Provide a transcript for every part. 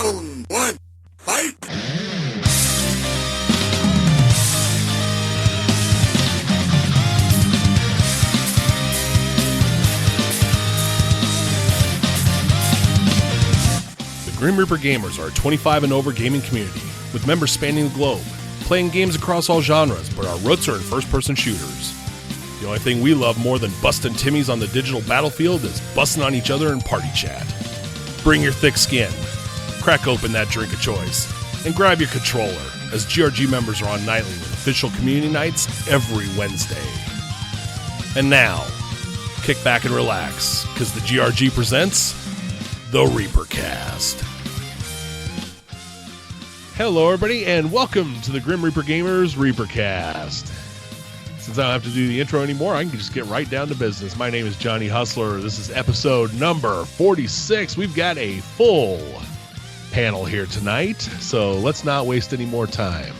Round one, fight! The Grim Reaper Gamers are a 25 and over gaming community with members spanning the globe, playing games across all genres, but our roots are in first-person shooters. The only thing we love more than busting Timmies on the digital battlefield is busting on each other in party chat. Bring your thick skin, crack open that drink of choice, and grab your controller, as GRG members are on nightly with official community nights every Wednesday. And now, kick back and relax, because the GRG presents the ReaperCast. Hello, everybody, and welcome to the Grim Reaper Gamers ReaperCast. Since I don't have to do the intro anymore, I can just get right down to business. My name is Johnny Hustler. This is episode number 46. We've got a full panel here tonight, so let's not waste any more time.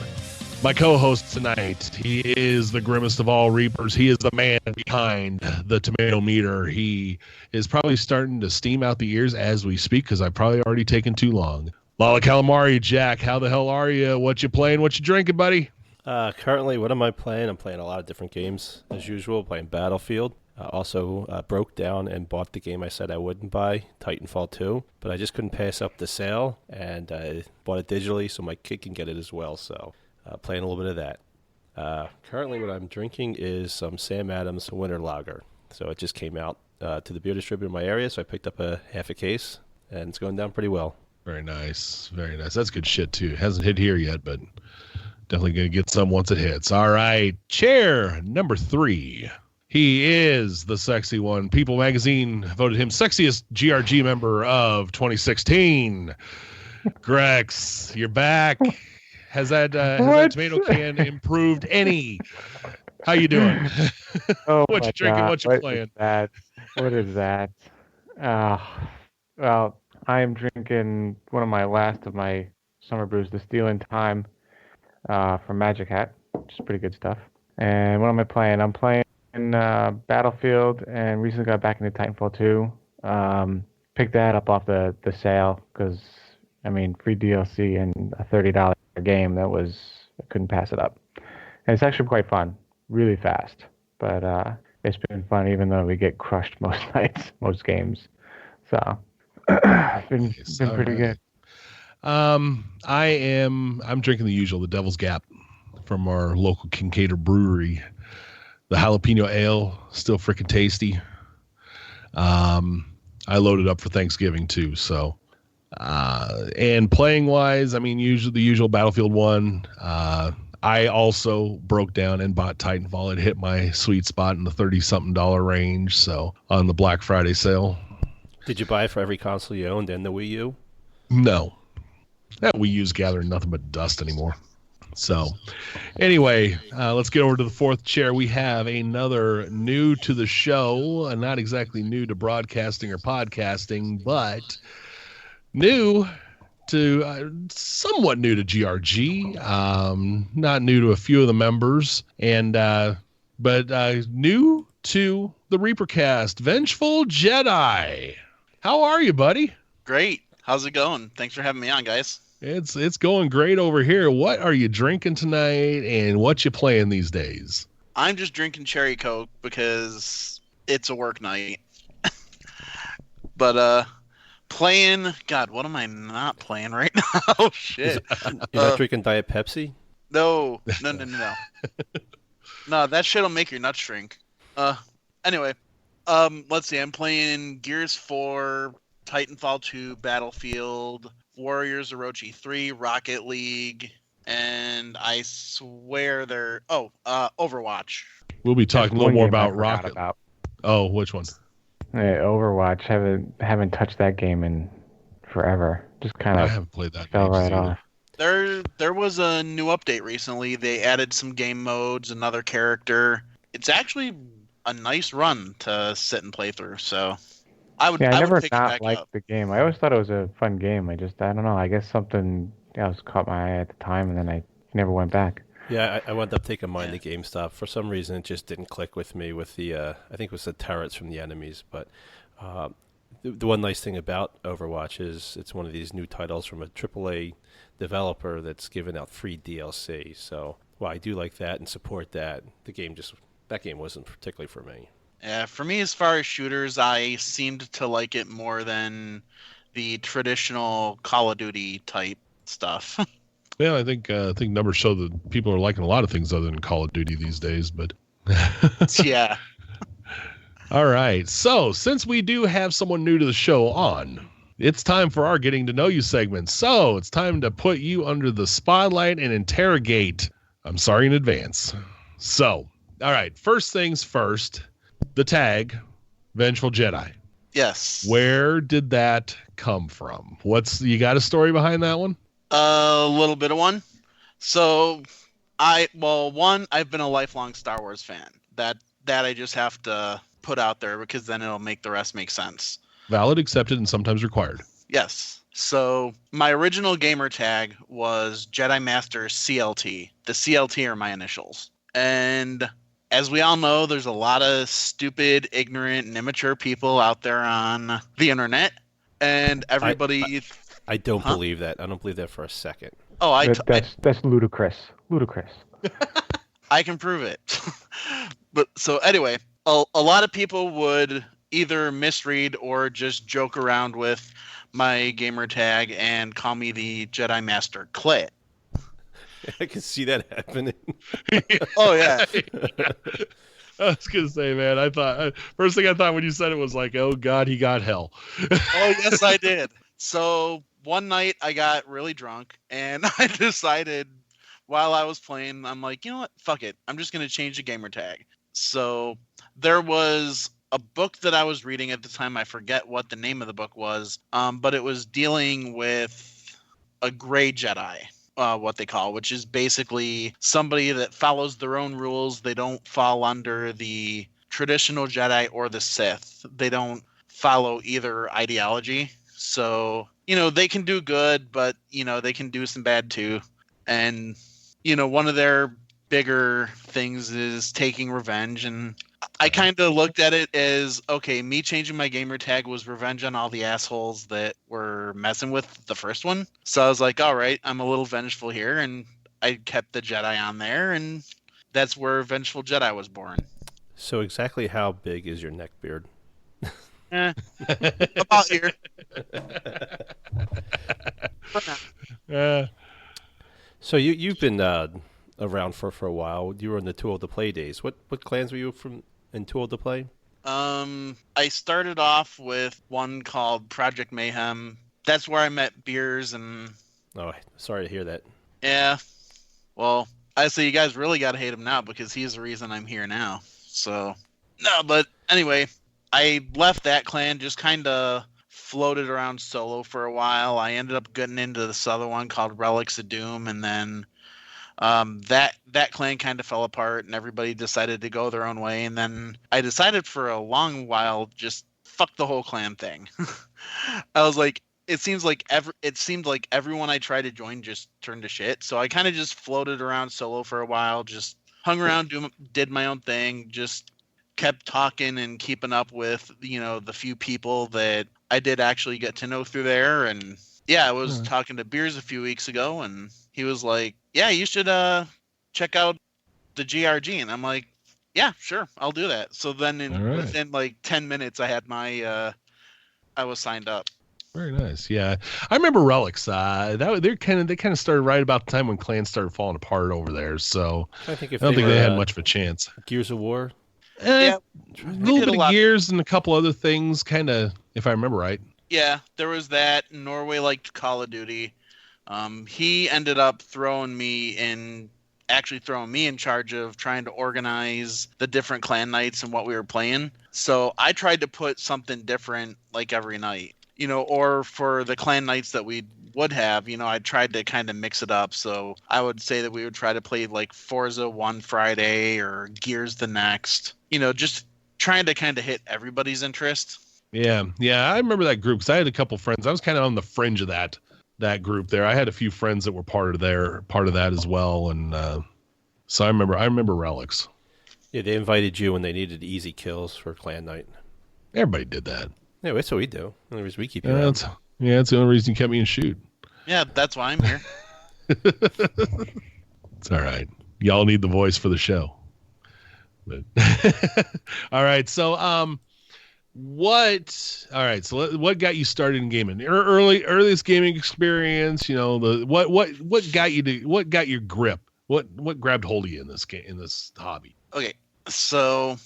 My co-host tonight, he is the grimmest of all Reapers. He is the man behind the tomato meter. He is probably starting to steam out the ears as we speak because I've probably already taken too long. Lala Calamari, Jack, how the hell are you? What you playing? What you drinking, buddy? Currently, what am I playing? I'm playing a lot of different games, as usual, playing Battlefield. Also broke down and bought the game I said I wouldn't buy, Titanfall 2, but I just couldn't pass up the sale, and I bought it digitally so my kid can get it as well, so playing a little bit of that. Currently, what I'm drinking is some Sam Adams Winter Lager. So it just came out to the beer distributor in my area, so I picked up half a case, and it's going down pretty well. Very nice. Very nice. That's good shit, too. It hasn't hit here yet, but definitely going to get some once it hits. All right. Chair number 3. He is the sexy one. People Magazine voted him sexiest GRG member of 2016. Grex, you're back. Has that tomato can improved any? How you doing? Oh, what you drinking? God. What you playing? What is that? Well, I am drinking one of my last of my summer brews, the Steel in Time from Magic Hat, which is pretty good stuff. And what am I playing? I'm playing Battlefield and recently got back into Titanfall 2. Picked that up off the sale because, I mean, free DLC and a $30 game, I couldn't pass it up. And it's actually quite fun, really fast. But it's been fun even though we get crushed most nights, most games. So it's been pretty good. I'm drinking the usual, the Devil's Gap from our local Kincaid Brewery. The jalapeno ale, still freaking tasty. I loaded up for Thanksgiving too, so and playing wise, I mean, usually the usual Battlefield 1. I also broke down and bought Titanfall. It hit my sweet spot in the $30-something range, so on the Black Friday sale. Did you buy it for every console you owned and the Wii U? No. That Wii U's gathering nothing but dust anymore. So, anyway, let's get over to the fourth chair. We have another new to the show, not exactly new to broadcasting or podcasting, but new to somewhat new to GRG, not new to a few of the members, and but new to the ReaperCast. Vengeful Jedi, how are you, buddy? Great. How's it going? Thanks for having me on, guys. It's going great over here. What are you drinking tonight, and what you playing these days? I'm just drinking cherry Coke because it's a work night. But playing, God, what am I not playing right now? Oh, shit. You're not drinking Diet Pepsi? No. No, that shit'll make your nuts shrink. Anyway, let's see. I'm playing Gears 4, Titanfall 2, Battlefield, Warriors Orochi 3, Rocket League, and I swear they're Overwatch. We'll be talking a little more about Rocket. Oh, which one? Hey, Overwatch. Haven't touched that game in forever. Just kind of I haven't played that. Fell right off. There was a new update recently. They added some game modes, another character. It's actually a nice run to sit and play through. So I never pick it back liked up. the game. I always thought it was a fun game. I don't know. I guess something else caught my eye at the time, and then I never went back. Yeah, I wound up taking mine to GameStop. For some reason, it just didn't click with me with the, I think it was the turrets from the enemies. But The one nice thing about Overwatch is it's one of these new titles from a AAA developer that's giving out free DLC. So, while I do like that and support that, that game wasn't particularly for me. Yeah, for me, as far as shooters, I seemed to like it more than the traditional Call of Duty type stuff. Yeah, I think numbers show that people are liking a lot of things other than Call of Duty these days. But Yeah. All right. So since we do have someone new to the show on, it's time for our Getting to Know You segment. So it's time to put you under the spotlight and interrogate. I'm sorry in advance. So, all right. First things first, the tag, Vengeful Jedi. Yes. Where did that come from? You got a story behind that one? A little bit of one. So, I've been a lifelong Star Wars fan. That I just have to put out there because then it'll make the rest make sense. Valid, accepted, and sometimes required. Yes. So my original gamer tag was Jedi Master CLT. The CLT are my initials. And as we all know, there's a lot of stupid, ignorant, and immature people out there on the internet. And everybody... I don't believe that. I don't believe that for a second. Oh, that's ludicrous. Ludicrous. I can prove it. But so anyway, a lot of people would either misread or just joke around with my gamer tag and call me the Jedi Master Clit. I can see that happening. Oh, yeah. I was going to say, man, first thing I thought when you said it was like, oh, God, he got hell. Oh, yes, I did. So one night I got really drunk and I decided while I was playing, I'm like, you know what? Fuck it. I'm just going to change the gamer tag. So there was a book that I was reading at the time. I forget what the name of the book was, but it was dealing with a gray Jedi, what they call, which is basically somebody that follows their own rules. They don't fall under the traditional Jedi or the Sith. They don't follow either ideology. So, they can do good, but, they can do some bad too. And, one of their bigger things is taking revenge, and I kind of looked at it as, okay, me changing my gamer tag was revenge on all the assholes that were messing with the first one. So I was like, all right, I'm a little vengeful here, and I kept the Jedi on there, and that's where Vengeful Jedi was born. So exactly how big is your neck beard? About here. So you've been around for a while. You were in the Tool to Play days. What clans were you in Tool to Play? I started off with one called Project Mayhem. That's where I met Beers and... Oh, sorry to hear that. Yeah. Well, I say you guys really got to hate him now because he's the reason I'm here now. So, no, but anyway, I left that clan, just kind of floated around solo for a while. I ended up getting into this other one called Relics of Doom, and then that clan kind of fell apart, and everybody decided to go their own way. And then I decided for a long while, just fuck the whole clan thing. I was like, it seemed like everyone I tried to join just turned to shit. So I kind of just floated around solo for a while, just hung around, did my own thing, just kept talking and keeping up with, the few people that I did actually get to know through there. And yeah, I was talking to Beers a few weeks ago, and he was like, yeah, you should check out the GRG. And I'm like, yeah, sure, I'll do that. So then within like 10 minutes, I had I was signed up. Very nice. Yeah, I remember Relics. They kind of started right about the time when clans started falling apart over there. So I don't think they had much of a chance. Gears of War. Yeah, a little bit of Gears and a couple other things, kind of, if I remember right. Yeah, there was that. Norway liked Call of Duty. He ended up throwing me in charge of trying to organize the different clan nights and what we were playing. So I tried to put something different like every night, or for the clan nights that we would have, I tried to kind of mix it up. So I would say that we would try to play like Forza one Friday or Gears the next, just trying to kind of hit everybody's interest. Yeah. I remember that group because I had a couple friends. I was kind of on the fringe of that group there. I had a few friends that were part of that as well, and so I remember Relics. Yeah, they invited you when they needed easy kills for clan night. Everybody did that. Yeah, that's what we do. The only reason we keep you Yeah, around. that's the only reason you kept me in shoot. Yeah, that's why I'm here. It's all right. Y'all need the voice for the show. But all right. So, what got you started in gaming? Earliest gaming experience, what got your grip? What grabbed hold of you in this hobby? Okay, so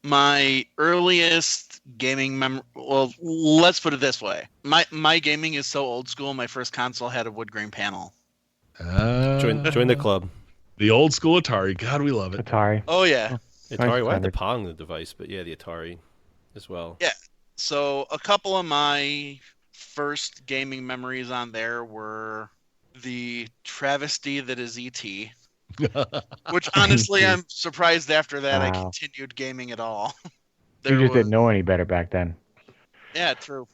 my earliest gaming well, let's put it this way. My gaming is so old school. My first console had a wood grain panel. Join the club. The old school Atari. God, we love it. Atari. Oh yeah. Atari, I had the standard. Pong device, but yeah, the Atari as well. Yeah. So a couple of my first gaming memories on there were the travesty that is ET, which honestly I'm surprised after that I Wow. continued gaming at all. You just didn't know any better back then. Yeah, true.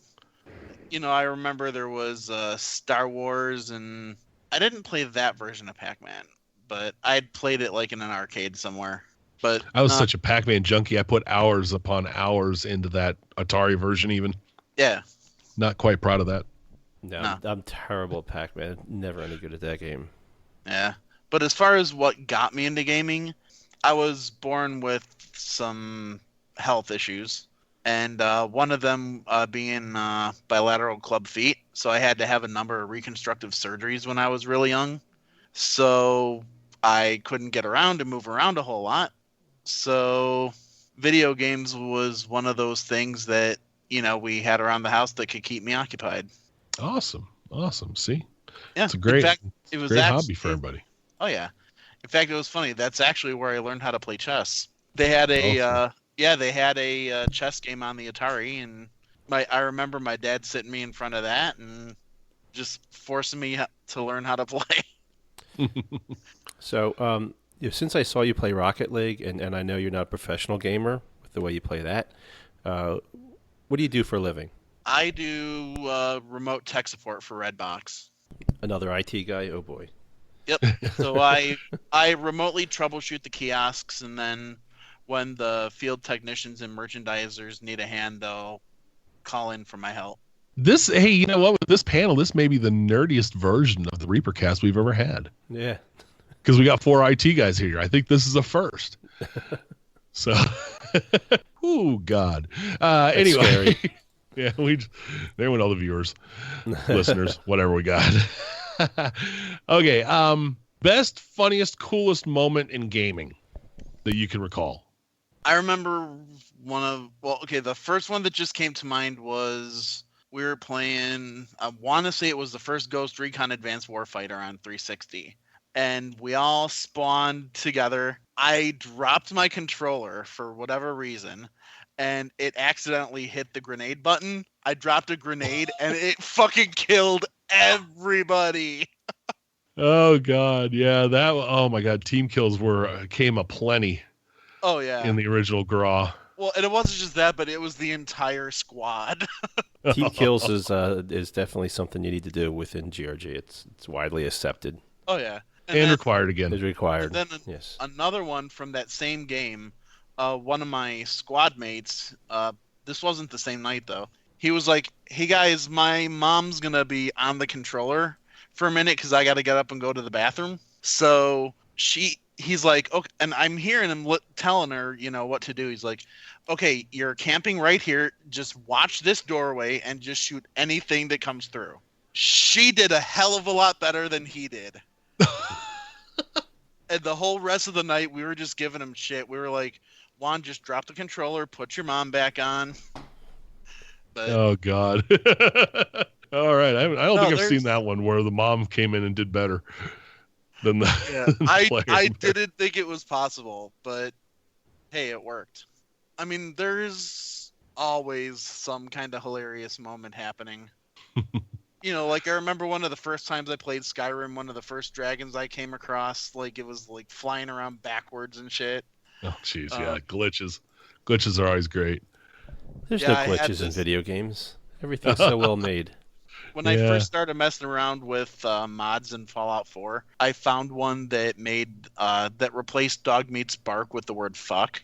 I remember there was Star Wars, and I didn't play that version of Pac-Man, but I'd played it like in an arcade somewhere. But I was such a Pac-Man junkie. I put hours upon hours into that Atari version even. yeah. Not quite proud of that. No, I'm terrible at Pac-Man. Never any good at that game. Yeah. But as far as what got me into gaming, I was born with some health issues. And one of them being bilateral club feet. So I had to have a number of reconstructive surgeries when I was really young. So I couldn't get around and move around a whole lot. So video games was one of those things that, we had around the house that could keep me occupied. Awesome. See? Yeah. It's a great, In fact, it was great hobby for everybody. Oh, yeah. In fact, it was funny. That's actually where I learned how to play chess. They had a chess game on the Atari, and I remember my dad sitting me in front of that and just forcing me to learn how to play. So, since I saw you play Rocket League, and I know you're not a professional gamer with the way you play that, what do you do for a living? I do remote tech support for Redbox. Another IT guy? Oh, boy. Yep. So I remotely troubleshoot the kiosks, and then when the field technicians and merchandisers need a hand, they'll call in for my help. Hey, you know what? With this panel, this may be the nerdiest version of the ReaperCast we've ever had. Yeah. Because we got 4 IT guys here. I think this is a first. So, oh God. Anyway, scary. Yeah, there went all the viewers, listeners, whatever we got. Okay. Best, funniest, coolest moment in gaming that you can recall. I remember the first one that just came to mind was we were playing, I want to say it was the first Ghost Recon Advanced Warfighter on 360. And we all spawned together. I dropped my controller for whatever reason, and it accidentally hit the grenade button. I dropped a grenade, and it fucking killed everybody. Oh God, yeah, oh my God, team kills came aplenty. Oh yeah. In the original GRA. Well, and it wasn't just that, but it was the entire squad. Team kills is definitely something you need to do within GRG. It's widely accepted. Oh yeah. And then, required again. It's required. And then yes. Another one from that same game, one of my squad mates, this wasn't the same night though. He was like, "Hey guys, my mom's going to be on the controller for a minute cuz I got to get up and go to the bathroom." So he's like, "Okay," and I'm hearing him telling her, what to do. He's like, "Okay, you're camping right here. Just watch this doorway and just shoot anything that comes through." She did a hell of a lot better than he did. And the whole rest of the night, we were just giving him shit. We were like, "Juan, just drop the controller, put your mom back on." But, oh God! All right, I don't think I've seen that one where the mom came in and did better than the. Yeah, than the player. I didn't think it was possible, but hey, it worked. I mean, there's always some kind of hilarious moment happening. Like I remember one of the first times I played Skyrim, one of the first dragons I came across, like it was like flying around backwards and shit. Oh jeez, yeah, glitches. Glitches are always great. There's no glitches in video games. Everything's so well made. When I first started messing around with mods in Fallout 4, I found one that made that replaced dog meat's bark with the word fuck.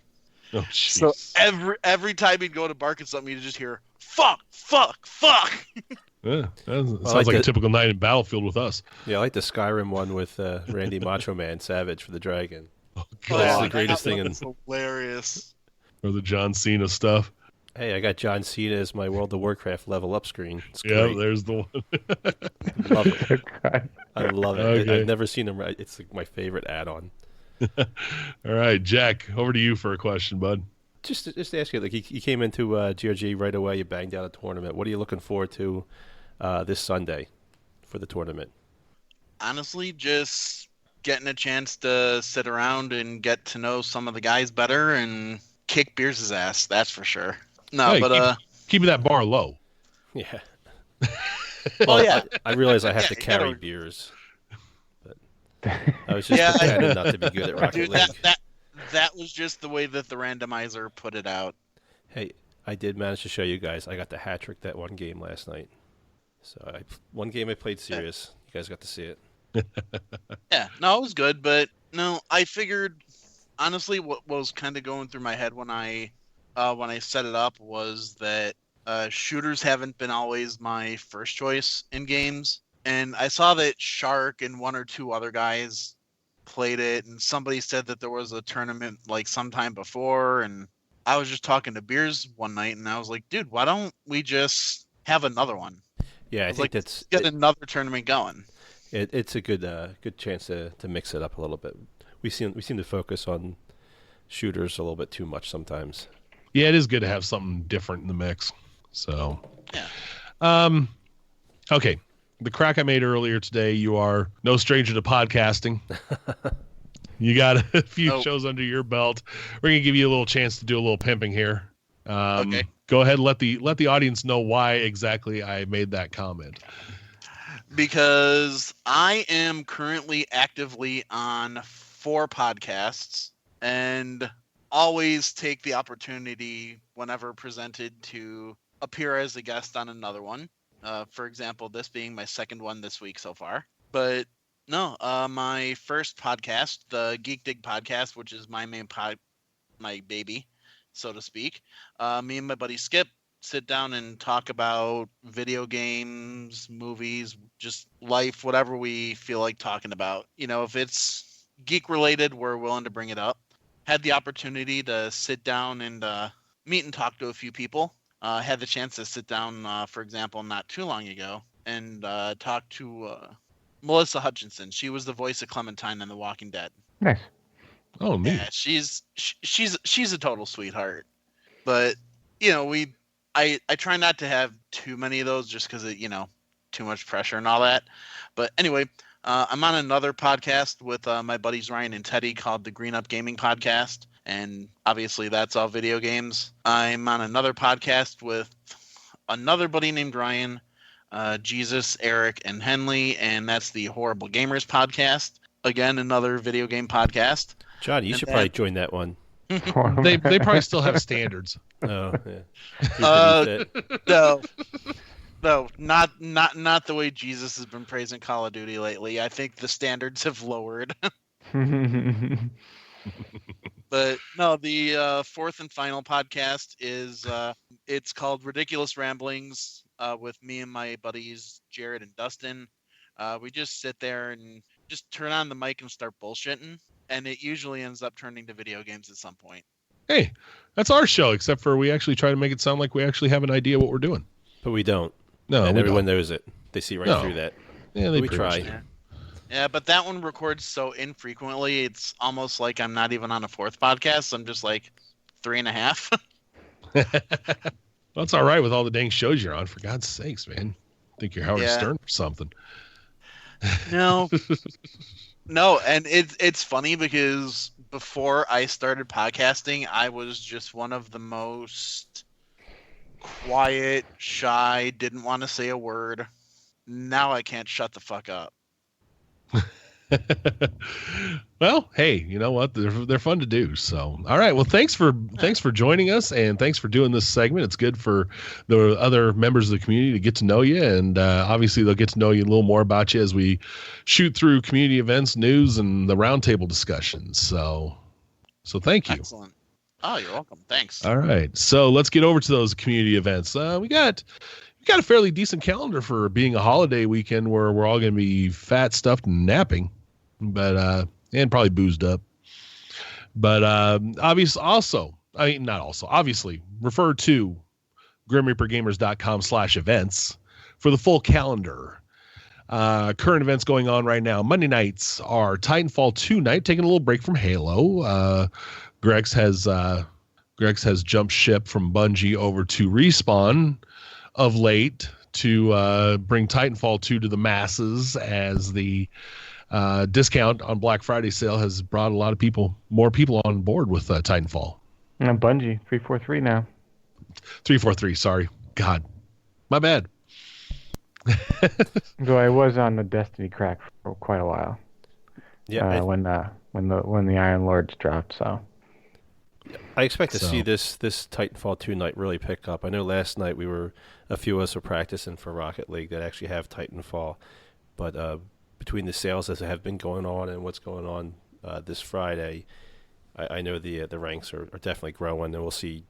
Oh, So jeez. every time he'd go to bark at something, you'd just hear fuck, fuck, fuck. Yeah, that I sounds like a the- typical night in Battlefield with us. Yeah, I like the Skyrim one with Randy Macho Man Savage for the dragon. Oh, That's God. the greatest thing It's hilarious. Or the John Cena stuff. Hey, I got John Cena as my World of Warcraft level up screen. It's Yeah, great. there's the one. Love it. God. I love it. Okay. I've never seen him. It's like my favorite add-on. All right, Jack, over to you for a question, bud. Just to ask you, like you came into GRG right away. You banged out a tournament. What are you looking forward to this Sunday for the tournament? Honestly, just getting a chance to sit around and get to know some of the guys better and kick Beers' ass. That's for sure. No, Hey, but keeping that bar low. Yeah. well, yeah. I realize I have Yeah, to you carry gotta- beers. But I was just Yeah, pretending not to be good at Rocket Dude, League. that was just the way that the randomizer put it out. Hey, I did manage to show you guys. I got the hat trick that one game last night. So one game I played serious. You guys got to see it. Yeah, no, it was good, but no, I figured honestly what was kind of going through my head when I set it up was that shooters haven't been always my first choice in games, and I saw that Shark and one or two other guys played it, and somebody said that there was a tournament like sometime before, and I was just talking to Beers one night, and I was like, dude, why don't we just have another one? Yeah, I was think like, that's Get another tournament going. it's a good chance to mix it up a little bit. We seem to focus on shooters a little bit too much sometimes. Yeah, it is good to have something different in the mix. So, Yeah. Okay. The crack I made earlier today, you are no stranger to podcasting. You got a few shows under your belt. We're going to give you a little chance to do a little pimping here. Okay. Go ahead and let the audience know why exactly I made that comment. Because I am currently actively on 4 podcasts and always take the opportunity whenever presented to appear as a guest on another one. For example, this being my second one this week so far. But no, my first podcast, the Geek Dig podcast, which is my main my baby, so to speak. Me and my buddy Skip sit down and talk about video games, movies, just life, whatever we feel like talking about. You know, if it's geek related, we're willing to bring it up. Had the opportunity to sit down and meet and talk to a few people. Had the chance to sit down, for example, not too long ago and talk to Melissa Hutchinson. She was the voice of Clementine in The Walking Dead. Nice. Oh, neat. Yeah, she's a total sweetheart. But you know, I try not to have too many of those just because of, too much pressure and all that. But anyway, I'm on another podcast with my buddies Ryan and Teddy called the Green Up Gaming Podcast, and obviously that's all video games. I'm on another podcast with another buddy named Ryan, Jesus, Eric, and Henley, and that's the Horrible Gamers Podcast. Again, another video game podcast. Johnny, you should probably join that one. They probably still have standards. Oh, yeah. No, not the way Jesus has been praising Call of Duty lately. I think the standards have lowered. But no, the fourth and final podcast is it's called Ridiculous Ramblings with me and my buddies Jared and Dustin. We just sit there and just turn on the mic and start bullshitting, and it usually ends up turning to video games at some point. Hey, that's our show, except for we actually try to make it sound like we actually have an idea what we're doing. But we don't. No, and we everyone don't. knows it. They see right through that. Yeah, they We pretty much try. do. Yeah, but that one records so infrequently, it's almost like I'm not even on a fourth podcast. I'm just like 3.5. Well, that's all right with all the dang shows you're on. For God's sakes, man. Think you're Howard Yeah. Stern or something. No. No, and it's funny because before I started podcasting, I was just one of the most quiet, shy, didn't want to say a word. Now I can't shut the fuck up. Well, hey, you know what? They're fun to do. So, all right. Well, thanks for joining us, and thanks for doing this segment. It's good for the other members of the community to get to know you, and obviously they'll get to know you a little more about you as we shoot through community events, news, and the roundtable discussions. So thank you. Excellent. Oh, you're welcome. Thanks. All right, so let's get over to those community events. We got a fairly decent calendar for being a holiday weekend where we're all going to be fat, stuffed, and napping, but and probably boozed up. But obviously, refer to grimreapergamers.com/events for the full calendar. Current events going on right now. Monday nights are Titanfall 2 night, taking a little break from Halo. Grex has jumped ship from Bungie over to Respawn of late to bring Titanfall 2 to the masses, as the discount on Black Friday sale has brought more people on board with Titanfall. And Bungie 343 now. 343, sorry. God, my bad. Though I was on the Destiny crack for quite a while. Yeah, when the Iron Lords dropped. So I expect to see this Titanfall 2 night really pick up. I know last night a few of us were practicing for Rocket League that actually have Titanfall, but between the sales that have been going on and what's going on this Friday, I know the ranks are definitely growing, and we'll see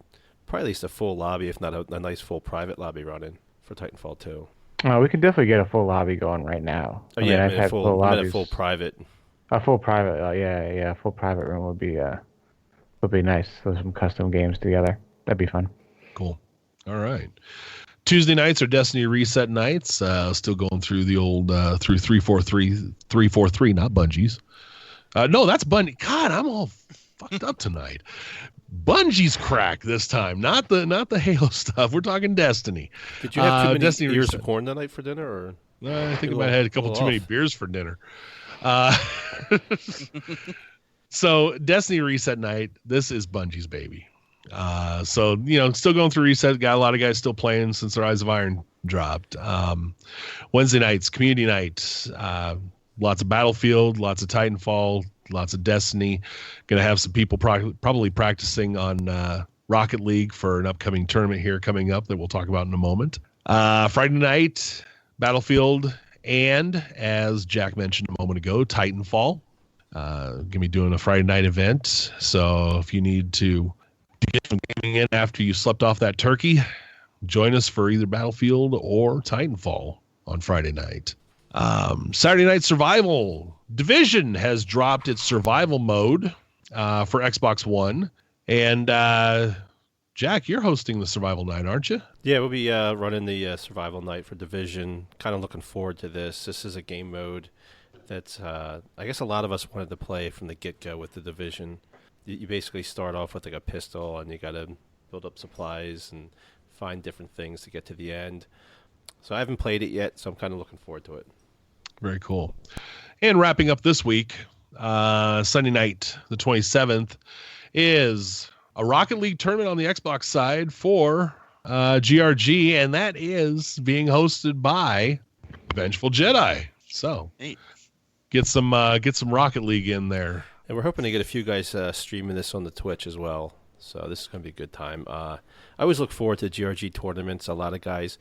probably at least a full lobby, if not a nice full private lobby running for Titanfall 2. we could definitely get a full lobby going right now. Oh, I've had full lobbies. A full private. A full private, a full private room would be nice. So some custom games together. That'd be fun. Cool. All right. Tuesday nights are Destiny Reset nights. Still going through the old through 343, not Bungie's. No, that's Bungie. God, I'm all fucked up tonight. Bungie's crack this time, not the Halo stuff. We're talking Destiny. Did you have too many Destiny ears Reset. Of corn tonight for dinner, or? I think I might have had a couple too many beers for dinner. So Destiny Reset night. This is Bungie's baby. So still going through Reset. Got a lot of guys still playing since their Eyes of Iron dropped. Wednesday nights, Community Night. Lots of Battlefield, lots of Titanfall, lots of Destiny. Going to have some people probably practicing on Rocket League for an upcoming tournament here coming up that we'll talk about in a moment. Friday night, Battlefield, and as Jack mentioned a moment ago, Titanfall. Going to be doing a Friday night event. So if you need to get some gaming in after you slept off that turkey, join us for either Battlefield or Titanfall on Friday night. Saturday Night Survival. Division has dropped its survival mode for Xbox One. And Jack, you're hosting the survival night, aren't you? Yeah, we'll be running the survival night for Division. Kind of looking forward to this. This is a game mode that's, I guess a lot of us wanted to play from the get-go with the Division. You basically start off with like a pistol, and you got to build up supplies and find different things to get to the end. So I haven't played it yet, so I'm kind of looking forward to it. Very cool. And wrapping up this week, Sunday night, the 27th, is a Rocket League tournament on the Xbox side for GRG, and that is being hosted by Vengeful Jedi. So get some Rocket League in there. And we're hoping to get a few guys streaming this on the Twitch as well. So this is going to be a good time. I always look forward to GRG tournaments. A lot of guys,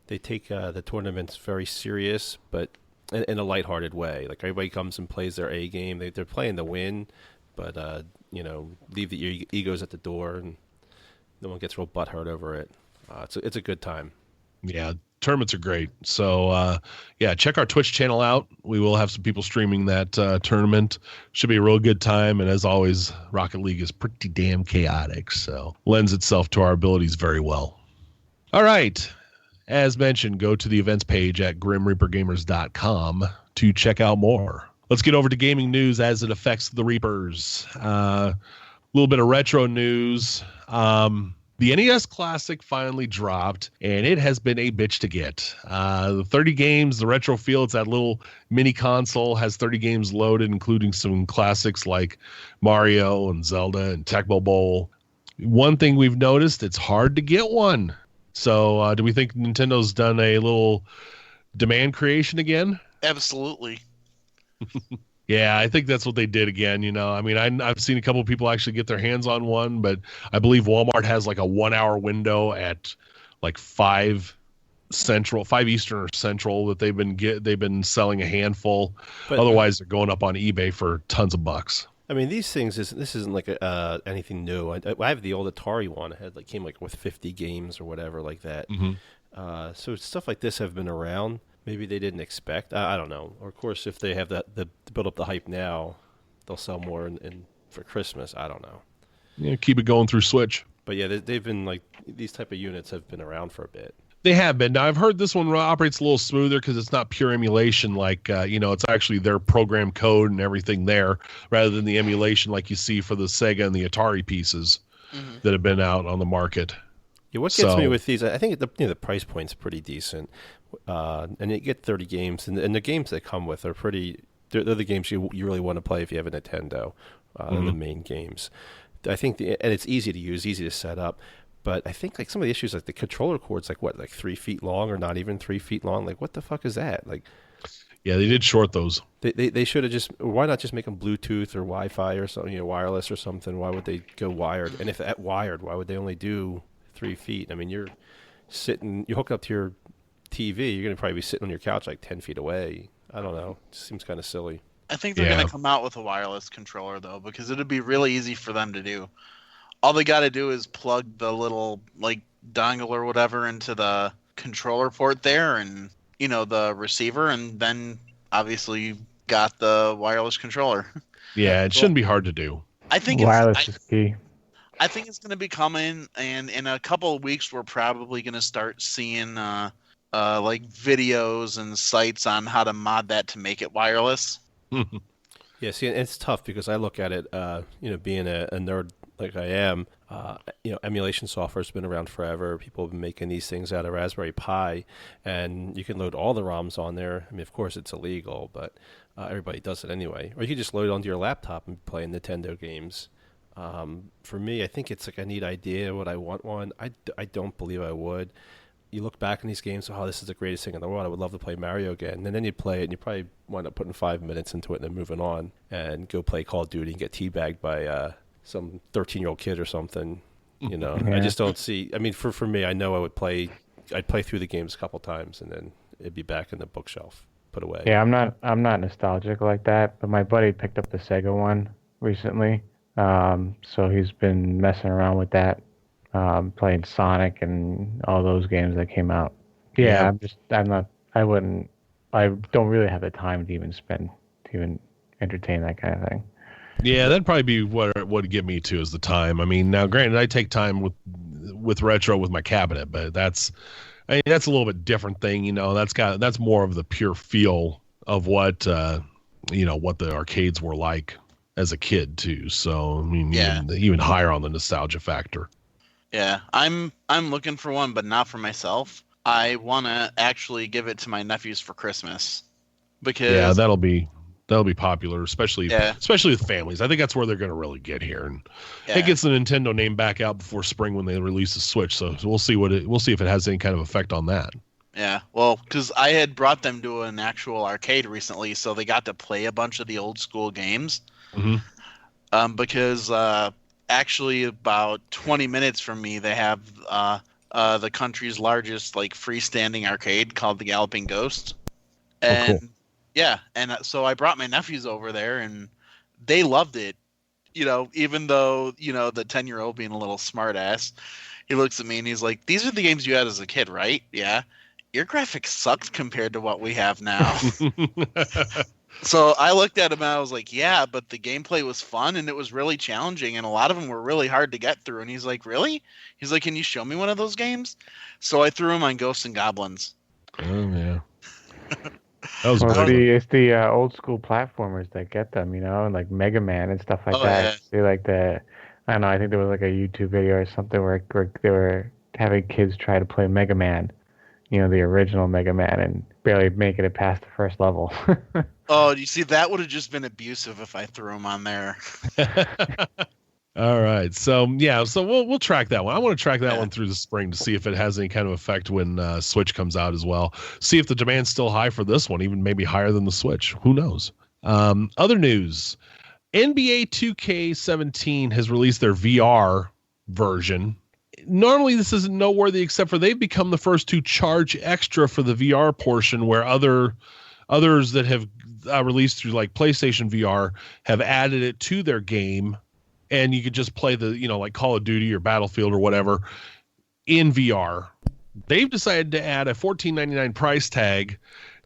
they take the tournaments very serious, but in a lighthearted way. Like everybody comes and plays their A game. They're playing to win, but leave the egos at the door, and no one gets real butthurt over it. It's a good time. Yeah, tournaments are great. So check our Twitch channel out. We will have some people streaming that tournament. Should be a real good time. And as always, Rocket League is pretty damn chaotic, so lends itself to our abilities very well. All right. As mentioned, go to the events page at grimreapergamers.com to check out more. Let's get over to gaming news as it affects the Reapers. A little bit of retro news. The NES Classic finally dropped, and it has been a bitch to get. The 30 games, the retro feel, it's that little mini console, has 30 games loaded, including some classics like Mario and Zelda and Tecmo Bowl. One thing we've noticed, it's hard to get one. So do we think Nintendo's done a little demand creation again? Absolutely. Yeah, I think that's what they did again. I mean, I've seen a couple of people actually get their hands on one, but I believe Walmart has like a 1 hour window at like 5 Eastern or Central that they've been selling a handful. But otherwise, they're going up on eBay for tons of bucks. I mean, these things this isn't like anything new. I have the old Atari one. It had came with 50 games or whatever like that. Mm-hmm. So stuff like this have been around. Maybe they didn't expect. I don't know. Or of course, if they have to build up the hype now, they'll sell more in for Christmas. I don't know. Yeah, keep it going through Switch. But yeah, they've been these type of units have been around for a bit. They have been. Now, I've heard this one operates a little smoother because it's not pure emulation. It's actually their program code and everything there, rather than the emulation like you see for the Sega and the Atari pieces that have been out on the market. Yeah, what gets me with these, I think the price point's pretty decent, and you get 30 games, and the games that come with are pretty. They're the games you really want to play if you have a Nintendo. The main games. I think and it's easy to use, easy to set up. But I think some of the issues, the controller cord's 3 feet long or not even 3 feet long. What the fuck is that? Yeah, they did short those. They should have why not just make them Bluetooth or Wi-Fi or something, wireless or something? Why would they go wired? And if that wired, why would they only do 3 feet? I mean, you hook up to your TV, you're going to probably be sitting on your couch 10 feet away. I don't know. It seems kind of silly. I think they're going to come out with a wireless controller, though, because it'd be really easy for them to do. All they got to do is plug the little dongle or whatever into the controller port there, and the receiver, and then obviously you got the wireless controller. Yeah, it shouldn't be hard to do. I think wireless is key. I think it's going to be coming, and in a couple of weeks we're probably going to start seeing videos and sites on how to mod that to make it wireless. Yeah, see, it's tough because I look at it, being a nerd like I am, emulation software's been around forever. People have been making these things out of Raspberry Pi, and you can load all the ROMs on there. I mean, of course, it's illegal, but everybody does it anyway. Or you can just load it onto your laptop and play Nintendo games. For me, I think it's a neat idea. Would I want one? I don't believe I would. You look back in these games, this is the greatest thing in the world. I would love to play Mario again. And then you play it, and you probably wind up putting 5 minutes into it and then moving on and go play Call of Duty and get teabagged by some 13-year-old kid or something. Yeah. I just don't see. I mean, for me, I know I'd play through the games a couple times, and then it'd be back in the bookshelf, put away. Yeah, I'm not nostalgic like that, but my buddy picked up the Sega one recently, so he's been messing around with that. Playing Sonic and all those games that came out. Yeah, I don't really have the time to even entertain that kind of thing. Yeah, that'd probably be what would get me to is the time. I mean, now granted, I take time with retro with my cabinet, but that's a little bit different thing. That's more of the pure feel of what what the arcades were like as a kid too. So I mean, even higher on the nostalgia factor. Yeah, I'm looking for one, but not for myself. I want to actually give it to my nephews for Christmas, because that'll be popular, especially with families. I think that's where they're going to really get here, and it gets the Nintendo name back out before spring when they release the Switch. So we'll see if it has any kind of effect on that. Yeah, well, because I had brought them to an actual arcade recently, so they got to play a bunch of the old school games. Mm-hmm. Because actually about 20 minutes from me, they have the country's largest freestanding arcade called the Galloping Ghost. And cool. Yeah, and so I brought my nephews over there, and they loved it. Even though the 10-year-old being a little smart ass, he looks at me and he's like, "These are the games you had as a kid, right?" "Yeah." "Your graphics sucked compared to what we have now." So I looked at him and I was like, "Yeah, but the gameplay was fun and it was really challenging, and a lot of them were really hard to get through." And he's like, "Really?" He's like, "Can you show me one of those games?" So I threw him on Ghosts and Goblins. Oh yeah. That was it's the old school platformers that get them, and like Mega Man and stuff like that. Yeah. They I don't know, I think there was a YouTube video or something where they were having kids try to play Mega Man, the original Mega Man, and barely making it past the first level. Oh, you see, that would have just been abusive if I threw him on there. All right. So we'll track that one. I want to track that one through the spring to see if it has any kind of effect when Switch comes out as well. See if the demand's still high for this one, even maybe higher than the Switch. Who knows? Other news. NBA 2K17 has released their VR version. Normally this isn't noteworthy except for they've become the first to charge extra for the VR portion, where others that have released through like PlayStation VR have added it to their game, and you could just play the, like Call of Duty or Battlefield or whatever in VR. They've decided to add a $14.99 price tag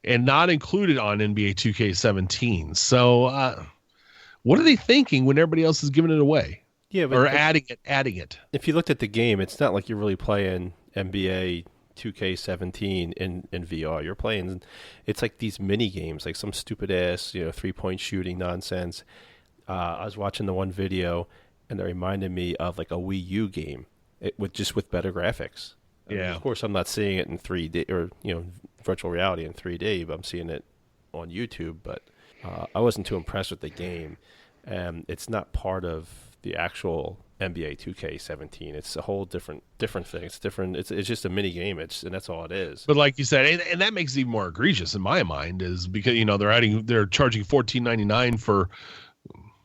and not include it on NBA 2K17. So what are they thinking when everybody else is giving it away? Yeah, but or adding it. If you looked at the game, it's not like you're really playing NBA 2K17 in VR. You're playing, it's like these mini games, like some stupid ass, 3-point shooting nonsense. I was watching the one video, and it reminded me of like a Wii U game, with better graphics. I mean, of course, I'm not seeing it in 3D or virtual reality in 3D, but I'm seeing it on YouTube. But I wasn't too impressed with the game, and it's not part of the actual NBA 2K17. It's a whole different thing. It's different. It's just a mini game. And that's all it is. But like you said, and that makes it even more egregious in my mind, is because they're charging $14.99 for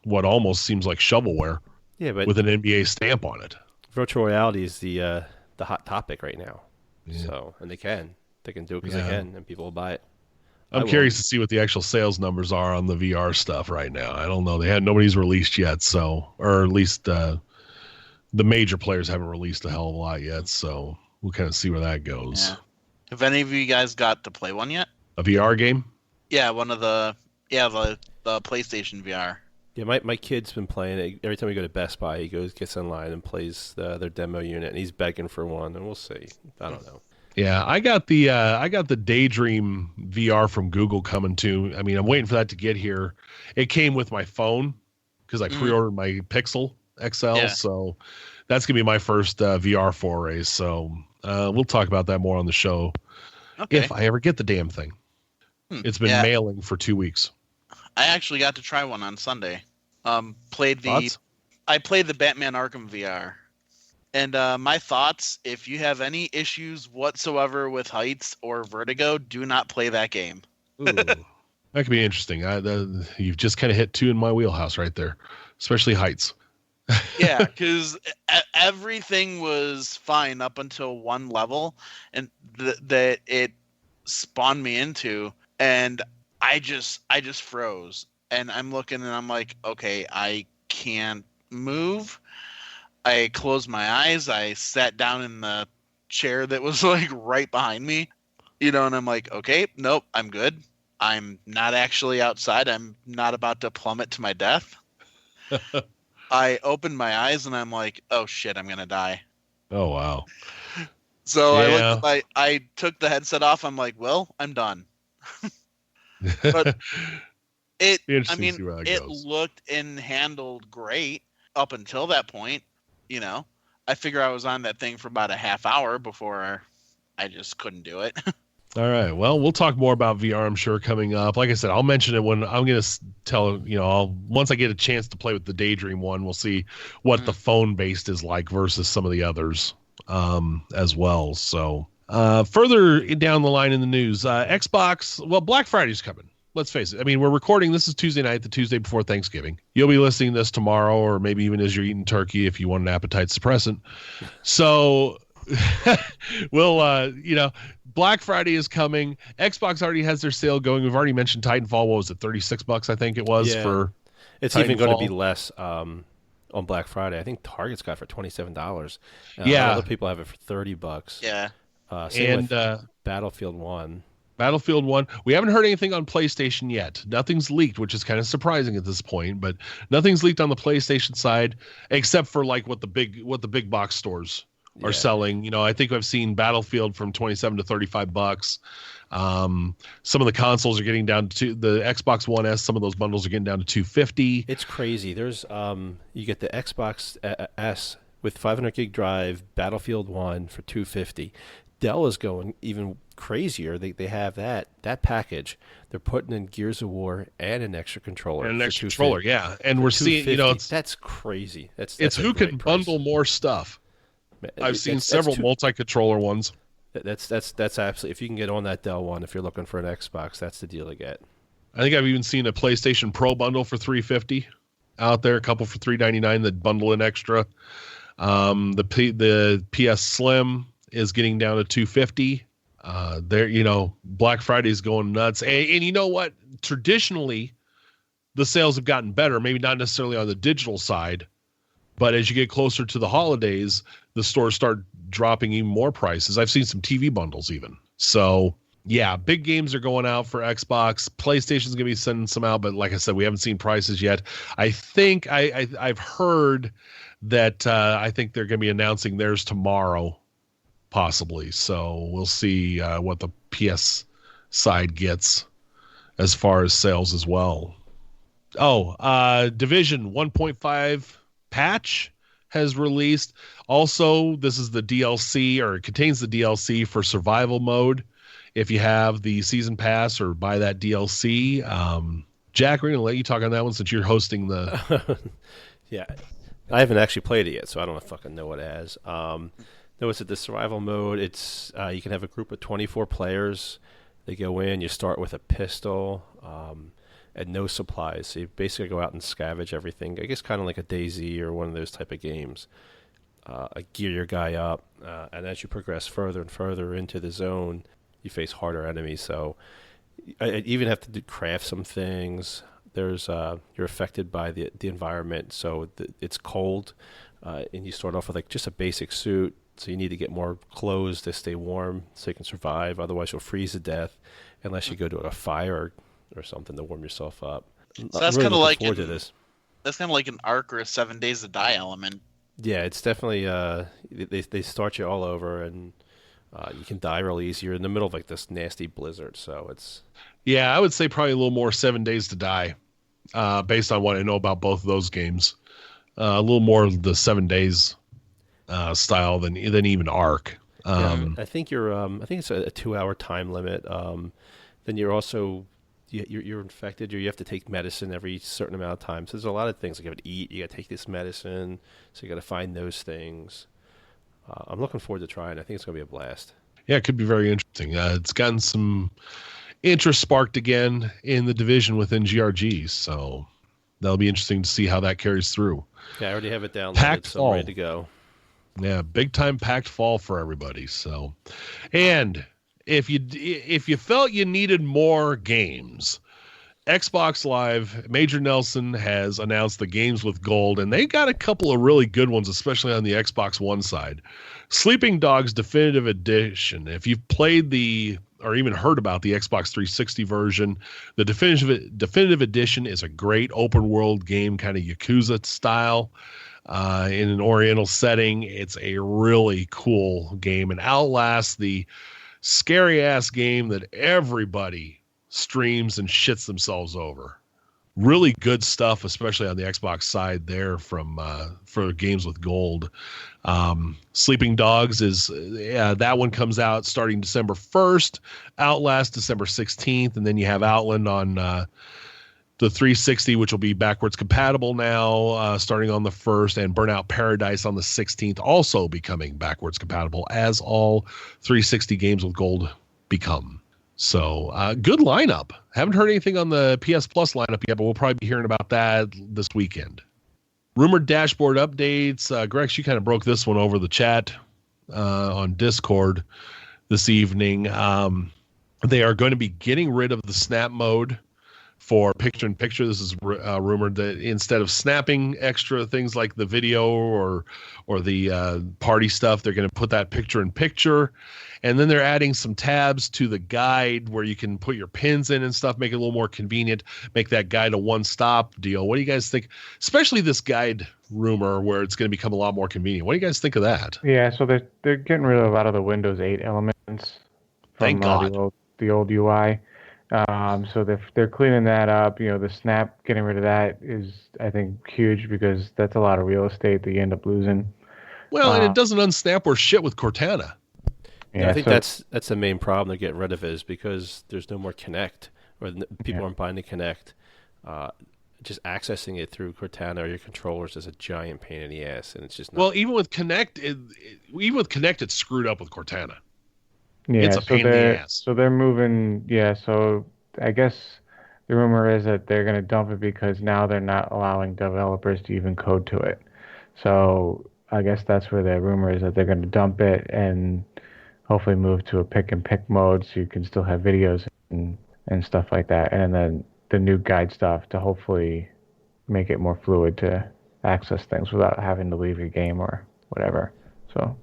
what almost seems like shovelware. Yeah, but with an NBA stamp on it. Virtual reality is the hot topic right now. Yeah. So, and they can do it because they can, and people will buy it. I'm curious to see what the actual sales numbers are on the VR stuff right now. I don't know. Nobody's released yet, or at least the major players haven't released a hell of a lot yet. So we'll kind of see where that goes. Yeah. Have any of you guys got to play one yet? A VR game? Yeah, one of the PlayStation VR. Yeah, my kid's been playing it. Every time we go to Best Buy, he gets online and plays their demo unit, and he's begging for one, and we'll see. I don't know. Yeah, I got the Daydream VR from Google coming too. I mean, I'm waiting for that to get here. It came with my phone because I pre-ordered my Pixel XL, so that's gonna be my first VR foray. So we'll talk about that more on the show if I ever get the damn thing. It's been mailing for 2 weeks. I actually got to try one on Sunday. I played the Batman Arkham VR. And my thoughts, if you have any issues whatsoever with heights or vertigo, do not play that game. Ooh, that could be interesting. You've just kind of hit two in my wheelhouse right there, especially heights. Yeah, because everything was fine up until one level, and that it spawned me into, and I just froze. And I'm looking, and I'm like, okay, I can't move. I closed my eyes. I sat down in the chair that was like right behind me, and I'm like, okay, nope, I'm good. I'm not actually outside. I'm not about to plummet to my death. I opened my eyes and I'm like, oh shit, I'm going to die. Oh, wow. So I took the headset off. I'm like, well, I'm done. But it looked and handled great up until that point. I figure I was on that thing for about a half hour before I just couldn't do it. All right. Well, we'll talk more about VR, I'm sure, coming up. Like I said, I'll mention it when I'm going to tell, once I get a chance to play with the Daydream one, we'll see what the phone-based is like versus some of the others as well. So further down the line in the news, Xbox, Black Friday's coming. Let's face it. I mean, we're recording. This is Tuesday night, the Tuesday before Thanksgiving. You'll be listening to this tomorrow, or maybe even as you're eating turkey if you want an appetite suppressant. So, Black Friday is coming. Xbox already has their sale going. We've already mentioned Titanfall. What was it, $36? I think it was for. It's Titanfall. Even going to be less on Black Friday. I think Target's got it for $27. Other people have it for $30. Yeah. Same with Battlefield 1. Battlefield 1. We haven't heard anything on PlayStation yet. Nothing's leaked, which is kind of surprising at this point, but nothing's leaked on the PlayStation side except for like what the big box stores are selling. I think I've seen Battlefield from $27 to $35. Some of the consoles are getting down to the Xbox One S. Some of those bundles are getting down to $250. It's crazy. There's you get the Xbox S with 500 gig drive, Battlefield 1 for $250. Dell is going even crazier. They have that package. They're putting in Gears of War and an extra controller. And we're seeing, that's crazy. That's who can bundle more stuff. I've seen several multi-controller ones. That's absolutely. If you can get on that Dell one, if you're looking for an Xbox, that's the deal to get. I think I've even seen a PlayStation Pro bundle for $350 out there. A couple for $399 that bundle in extra. The PS Slim is getting down to $250. There, Black Friday's going nuts, and you know what? Traditionally, the sales have gotten better. Maybe not necessarily on the digital side, but as you get closer to the holidays, the stores start dropping even more prices. I've seen some TV bundles even. So yeah, big games are going out for Xbox. PlayStation's going to be sending some out, but like I said, we haven't seen prices yet. I think I've heard that I think they're going to be announcing theirs tomorrow, possibly. So we'll see what the PS side gets as far as sales as well. Division 1.5 patch has released. Also, this is the DLC, or it contains the DLC for survival mode. If you have the season pass or buy that DLC, Jack, we're going to let you talk on that one since you're hosting the. Yeah, I haven't actually played it yet, so I don't fucking know what it has. Notice that the survival mode, it's you can have a group of 24 players. They go in, you start with a pistol and no supplies. So you basically go out and scavenge everything. I guess kind of like a DayZ or one of those type of games. Gear your guy up, and as you progress further and further into the zone, you face harder enemies. So I even have to craft some things. There's you're affected by the environment, so it's cold, and you start off with like just a basic suit. So you need to get more clothes to stay warm so you can survive. Otherwise, you'll freeze to death unless you go to a fire or something to warm yourself up. So that's kind of like that's kind of like an Ark or a 7 Days to Die element. Yeah, it's definitely they start you all over, and you can die real easy. You're in the middle of like this nasty blizzard, so it's. Yeah, I would say probably a little more 7 Days to Die, based on what I know about both of those games. A little more of the 7 Days style than even Ark. I think I think it's a 2-hour time limit. Then you're also you're infected. You have to take medicine every certain amount of time. So there's a lot of things like you have to eat. You got to take this medicine. So you got to find those things. I'm looking forward to trying. I think it's going to be a blast. Yeah, it could be very interesting. It's gotten some interest sparked again in the division within GRG, so that'll be interesting to see how that carries through. Yeah, I already have it downloaded, Packed so fall. I'm ready to go. Yeah, big time packed fall for everybody. So, and if you felt you needed more games, Xbox Live, Major Nelson has announced the games with gold, and they got a couple of really good ones, especially on the Xbox One side. Sleeping Dogs Definitive Edition. If you've played or even heard about the Xbox 360 version, the Definitive Edition is a great open world game, kind of Yakuza style, in an Oriental setting. It's a really cool game. And Outlast, the scary ass game that everybody streams and shits themselves over. Really good stuff, especially on the Xbox side there for games with gold. Sleeping Dogs that one comes out starting December 1st, Outlast December 16th, and then you have Outland on the 360, which will be backwards compatible now, starting on the 1st, and Burnout Paradise on the 16th, also becoming backwards compatible, as all 360 games with gold become. So, good lineup. Haven't heard anything on the PS Plus lineup yet, but we'll probably be hearing about that this weekend. Rumored dashboard updates. Grex, you kind of broke this one over the chat on Discord this evening. They are going to be getting rid of the snap mode for picture-in-picture. This is rumored that instead of snapping extra things like the video or the party stuff, they're going to put that picture-in-picture. And then they're adding some tabs to the guide where you can put your pins in and stuff, make it a little more convenient, make that guide a one-stop deal. What do you guys think? Especially this guide rumor where it's going to become a lot more convenient. What do you guys think of that? Yeah, so they're getting rid of a lot of the Windows 8 elements Thank God. The old UI. So they're cleaning that up. The snap, getting rid of that is, I think, huge because that's a lot of real estate that you end up losing. Well, and it doesn't unsnap or shit with Cortana. Yeah, I think that's the main problem they're getting rid of is because there's no more Connect, or people aren't buying the Connect. Just accessing it through Cortana or your controllers is a giant pain in the ass, and it's just not. Well, even with Connect, it's screwed up with Cortana. Yeah, it's a pain in the ass. So they're moving. Yeah, so I guess the rumor is that they're going to dump it because now they're not allowing developers to even code to it. So I guess that's where the rumor is that they're going to dump it and hopefully move to a pick and pick mode so you can still have videos and stuff like that. And then the new guide stuff to hopefully make it more fluid to access things without having to leave your game or whatever. So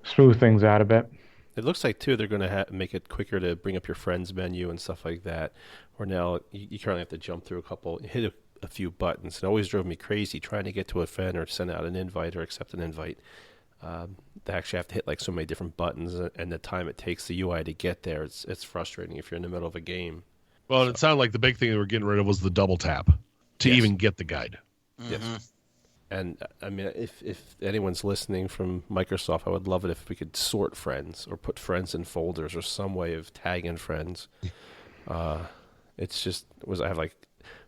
smooth things out a bit. It looks like, too, they're going to make it quicker to bring up your friends menu and stuff like that. Where now you currently have to jump through hit a few buttons. It always drove me crazy trying to get to a friend or send out an invite or accept an invite. They actually have to hit like so many different buttons, and the time it takes the UI to get there, it's frustrating if you're in the middle of a game. Well, it sounded like the big thing they were getting rid of was the double tap to even get the guide. Yes. And I mean, if anyone's listening from Microsoft, I would love it if we could sort friends or put friends in folders or some way of tagging friends. It's just I have like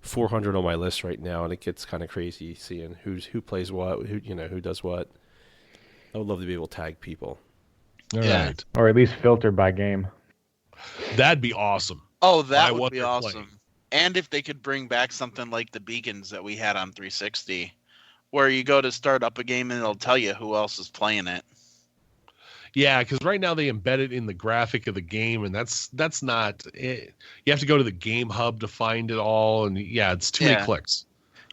400 on my list right now, and it gets kind of crazy seeing who plays what, who does what. I would love to be able to tag people. All right. Or at least filter by game. That'd be awesome. Oh, that By would what be they're awesome. playing. And if they could bring back something like the beacons that we had on 360, where you go to start up a game and it'll tell you who else is playing it. Yeah, because right now they embed it in the graphic of the game, and that's not it. You have to go to the game hub to find it all, and it's too many clicks.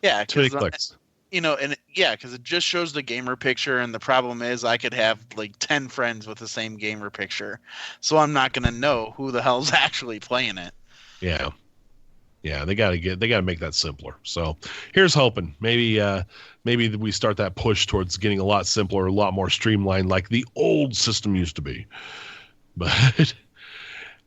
Yeah, Too many clicks. Because it just shows the gamer picture, and the problem is I could have like 10 friends with the same gamer picture, so I'm not going to know who the hell's actually playing it. Yeah. Yeah, they got to make that simpler. So here's hoping maybe we start that push towards getting a lot simpler, a lot more streamlined, like the old system used to be. But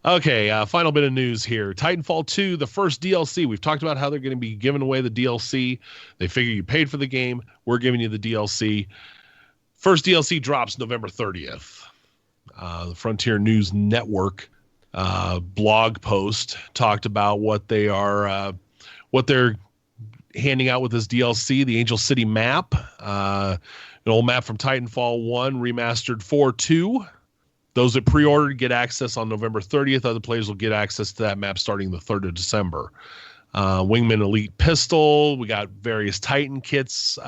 okay, final bit of news here: Titanfall 2, the first DLC. We've talked about how they're going to be giving away the DLC. They figure you paid for the game, we're giving you the DLC. First DLC drops November 30th. The Frontier News Network blog post talked about what they're handing out with this DLC, the Angel City map, an old map from Titanfall 1 remastered for 2. Those that pre-ordered get access on November 30th. Other players will get access to that map starting the 3rd of December. Wingman Elite Pistol. We got various Titan kits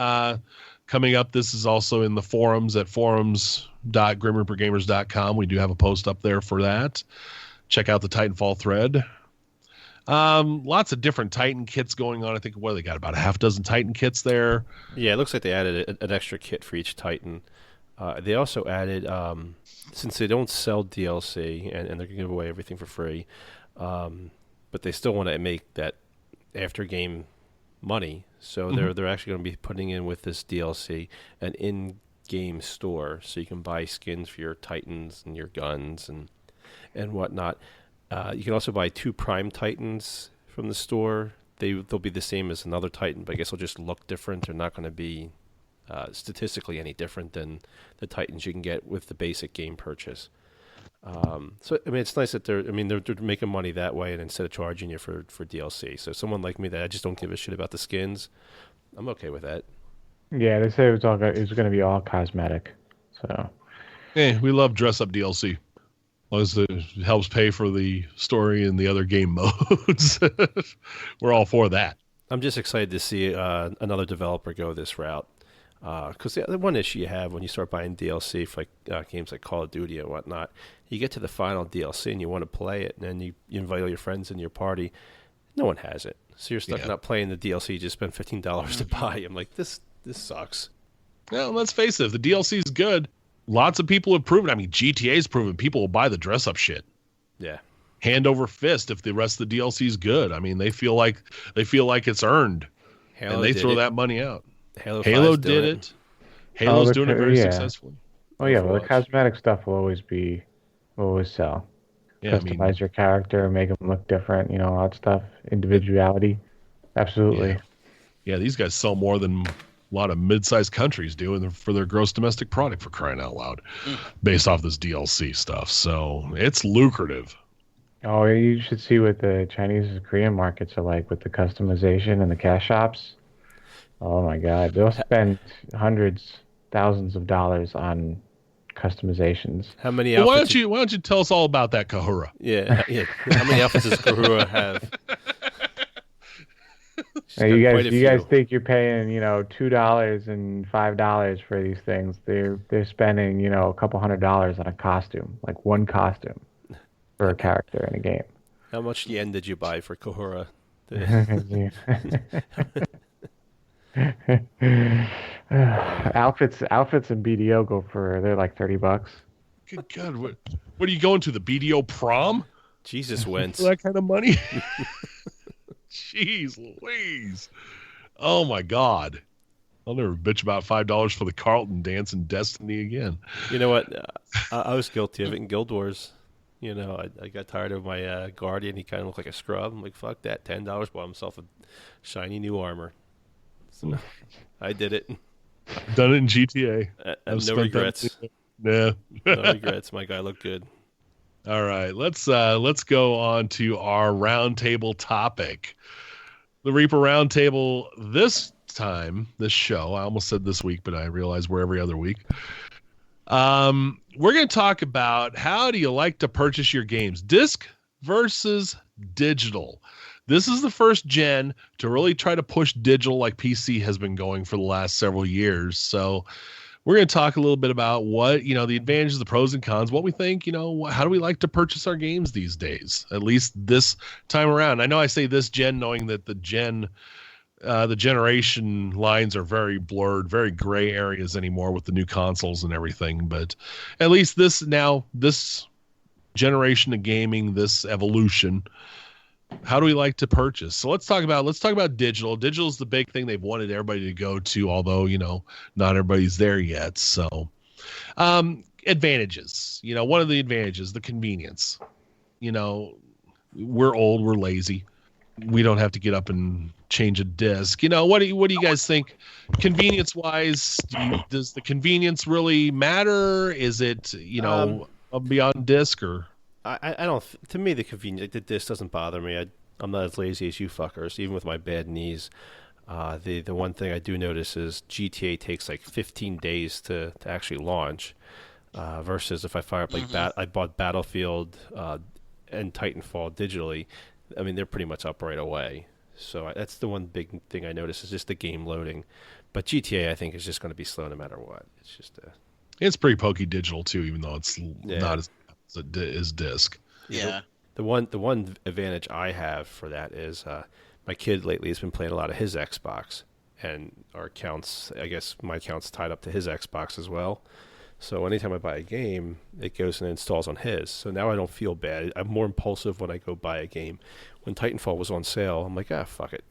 coming up. This is also in the forums at forums.grimreapergamers.com. We do have a post up there for that. Check out the Titanfall thread. Lots of different Titan kits going on. I think they got about a half dozen Titan kits there. Yeah, it looks like they added an extra kit for each Titan. They also added, since they don't sell DLC and they're going to give away everything for free, but they still want to make that after game money. So they're actually going to be putting in with this DLC an in-game store, so you can buy skins for your Titans and your guns and whatnot. You can also buy 2 Prime Titans from the store. They'll be the same as another Titan, but I guess they'll just look different. They're not going to be statistically any different than the Titans you can get with the basic game purchase. So I mean, it's nice that they're making money that way, and instead of charging you for DLC. So someone like me that I just don't give a shit about the skins, I'm okay with that. Yeah, they say it was going to be all cosmetic. So we love dress up DLC. As long as it helps pay for the story and the other game modes. We're all for that. I'm just excited to see another developer go this route. Because the one issue you have when you start buying DLC for games like Call of Duty and whatnot, you get to the final DLC and you want to play it, and then you invite all your friends in your party. No one has it. So you're stuck not playing the DLC you just spent $15 to buy. I'm like, this sucks. Well, let's face it. If the DLC is good, lots of people have proven. I mean, GTA's proven people will buy the dress-up shit. Yeah. Hand over fist if the rest of the DLC is good. I mean, they feel like it's earned, and they throw that money out. Halo did it. Halo's doing it very successfully. Oh yeah, well the cosmetic stuff will always sell. Yeah, customize your character, make them look different. All that stuff. Individuality, absolutely. Yeah, these guys sell more than a lot of mid-sized countries do for their gross domestic product, for crying out loud, based off this DLC stuff. So it's lucrative. Oh, you should see what the Chinese and Korean markets are like with the customization and the cash shops. Oh my God, they'll spend hundreds, thousands of dollars on customizations. How many outfits? Well, why don't you tell us all about that, Kahura? Yeah. How many outfits does Kahura have? She's You got guys, quite a you guys few. think you're paying, $2 and $5 for these things? They're spending, a couple $100 on a costume, like one costume for a character in a game. How much yen did you buy for Kohura? Outfits and BDO they're like $30. Good God, what are you going to, the BDO prom Jesus, for Wentz. that kind of money? Jeez Louise. Oh my God. I'll never bitch about $5 for the Carlton dance in Destiny again. You know what? I was guilty of it in Guild Wars. I got tired of my Guardian. He kind of looked like a scrub. I'm like, fuck that. $10, bought himself a shiny new armor. So I did it. Done it in GTA. No regrets. Nah. No regrets. My guy looked good. All right, let's go on to our roundtable topic. The Reaper Roundtable this show, I almost said this week, but I realize we're every other week. We're going to talk about how do you like to purchase your games, disc versus digital. This is the first gen to really try to push digital like PC has been going for the last several years. So we're going to talk a little bit about what, the advantages, the pros and cons, what we think, how do we like to purchase our games these days, at least this time around. I know I say this gen knowing that the generation lines are very blurred, very gray areas anymore with the new consoles and everything. But at least this generation of gaming, this evolution, how do we like to purchase? So let's talk about digital. Digital is the big thing they've wanted everybody to go to, although, not everybody's there yet. So advantages, one of the advantages, the convenience. We're old, we're lazy. We don't have to get up and change a disc. What do you guys think convenience wise? Does the convenience really matter? Is it, beyond disc or? I don't. To me, the convenience, the disc doesn't bother me. I'm not as lazy as you fuckers, even with my bad knees. The one thing I do notice is GTA takes like 15 days to actually launch, versus if I fire up I bought Battlefield and Titanfall digitally. I mean, they're pretty much up right away. So that's the one big thing I notice is just the game loading. But GTA, I think, is just going to be slow no matter what. It's just it's pretty pokey digital too, even though it's not as disc. Yeah. The one advantage I have for that is my kid lately has been playing a lot of his Xbox, and our accounts, I guess my account's tied up to his Xbox as well. So anytime I buy a game, it goes and installs on his. So now I don't feel bad. I'm more impulsive when I go buy a game. When Titanfall was on sale, I'm like, fuck it.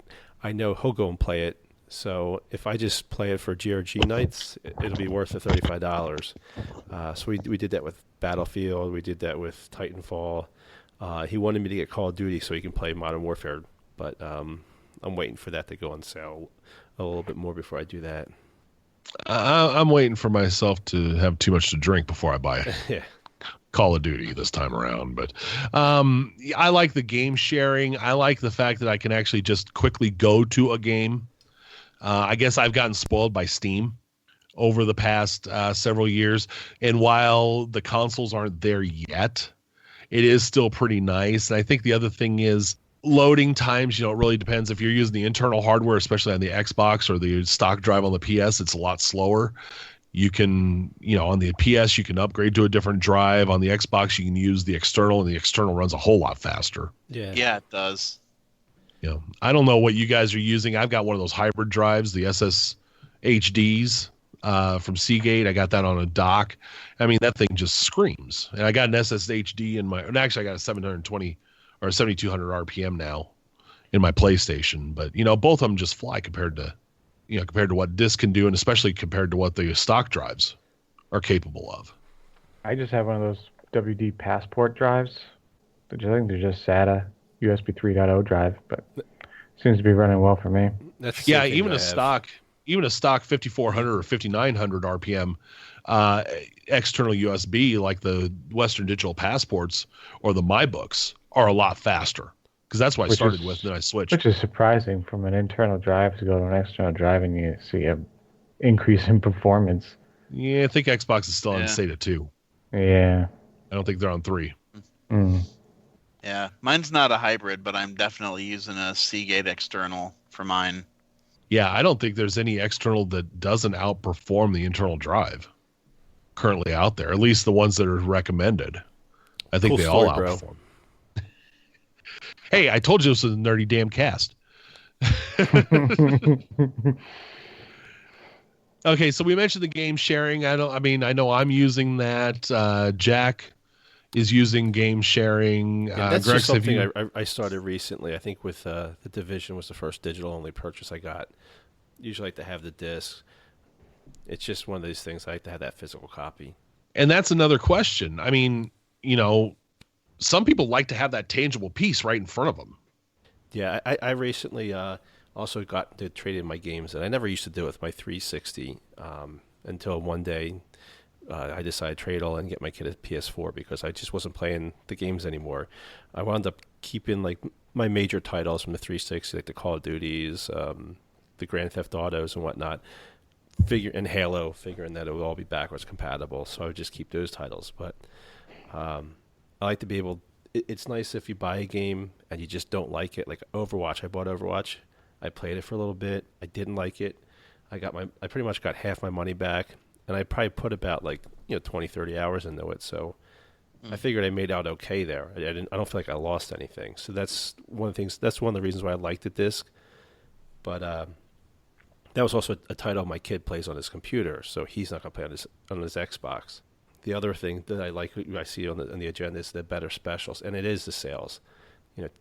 I know he'll go and play it. So if I just play it for GRG nights, it'll be worth the $35. So we did that with Battlefield. We did that with Titanfall. He wanted me to get Call of Duty so he can play Modern Warfare. But I'm waiting for that to go on sale a little bit more before I do that. I'm waiting for myself to have too much to drink before I buy Yeah. Call of Duty this time around. But I like the game sharing. I like the fact that I can actually just quickly go to a game. I guess I've gotten spoiled by Steam over the past several years. And while the consoles aren't there yet, it is still pretty nice. And I think the other thing is loading times, it really depends. If you're using the internal hardware, especially on the Xbox or the stock drive on the PS, it's a lot slower. You can, on the PS, you can upgrade to a different drive. On the Xbox, you can use the external, and the external runs a whole lot faster. Yeah, it does. I don't know what you guys are using. I've got one of those hybrid drives, the SSHDs from Seagate. I got that on a dock. I mean, that thing just screams. And I got an SSHD and actually I got a 720 or 7,200 RPM now in my PlayStation. But, both of them just fly compared to what disc can do, and especially compared to what the stock drives are capable of. I just have one of those WD Passport drives. I think they're just SATA USB 3.0 drive, but seems to be running well for me. That's even a stock 5,400 or 5,900 RPM external USB like the Western Digital Passports or the MyBooks are a lot faster, because that's what I started with, and then I switched. Which is surprising from an internal drive to go to an external drive, and you see an increase in performance. Yeah, I think Xbox is still on SATA 2. Yeah. I don't think they're on 3. Mm. Yeah, mine's not a hybrid, but I'm definitely using a Seagate external for mine. Yeah, I don't think there's any external that doesn't outperform the internal drive currently out there, at least the ones that are recommended. I think Cool they story, all bro. outperform. Hey, I told you this was a nerdy damn cast. Okay, so we mentioned the game sharing. I know I'm using that. Jack is using game sharing. Yeah, that's Greg, just something I started recently. I think with the Division was the first digital only purchase I got. Usually like to have the disc. It's just one of these things. I like to have that physical copy. and that's another question. I mean, some people like to have that tangible piece right in front of them. Yeah, I recently also got to trade in my games, and I never used to do it with my 360 until one day I decided to trade all and get my kid a PS4 because I just wasn't playing the games anymore. I wound up keeping like my major titles from the 360, like the Call of Duties, the Grand Theft Autos and whatnot, and Halo, figuring that it would all be backwards compatible, so I would just keep those titles. But I like to be able. It's nice if you buy a game and you just don't like it. Like Overwatch, I bought Overwatch. I played it for a little bit. I didn't like it. I pretty much got half my money back, and I probably put about 20, 30 hours into it. So I figured I made out okay there. I don't feel like I lost anything. So that's one of the things. That's one of the reasons why I liked the disc. But that was also a title my kid plays on his computer, so he's not going to play on his Xbox. The other thing that I see on the agenda is the better specials, and it is the sales.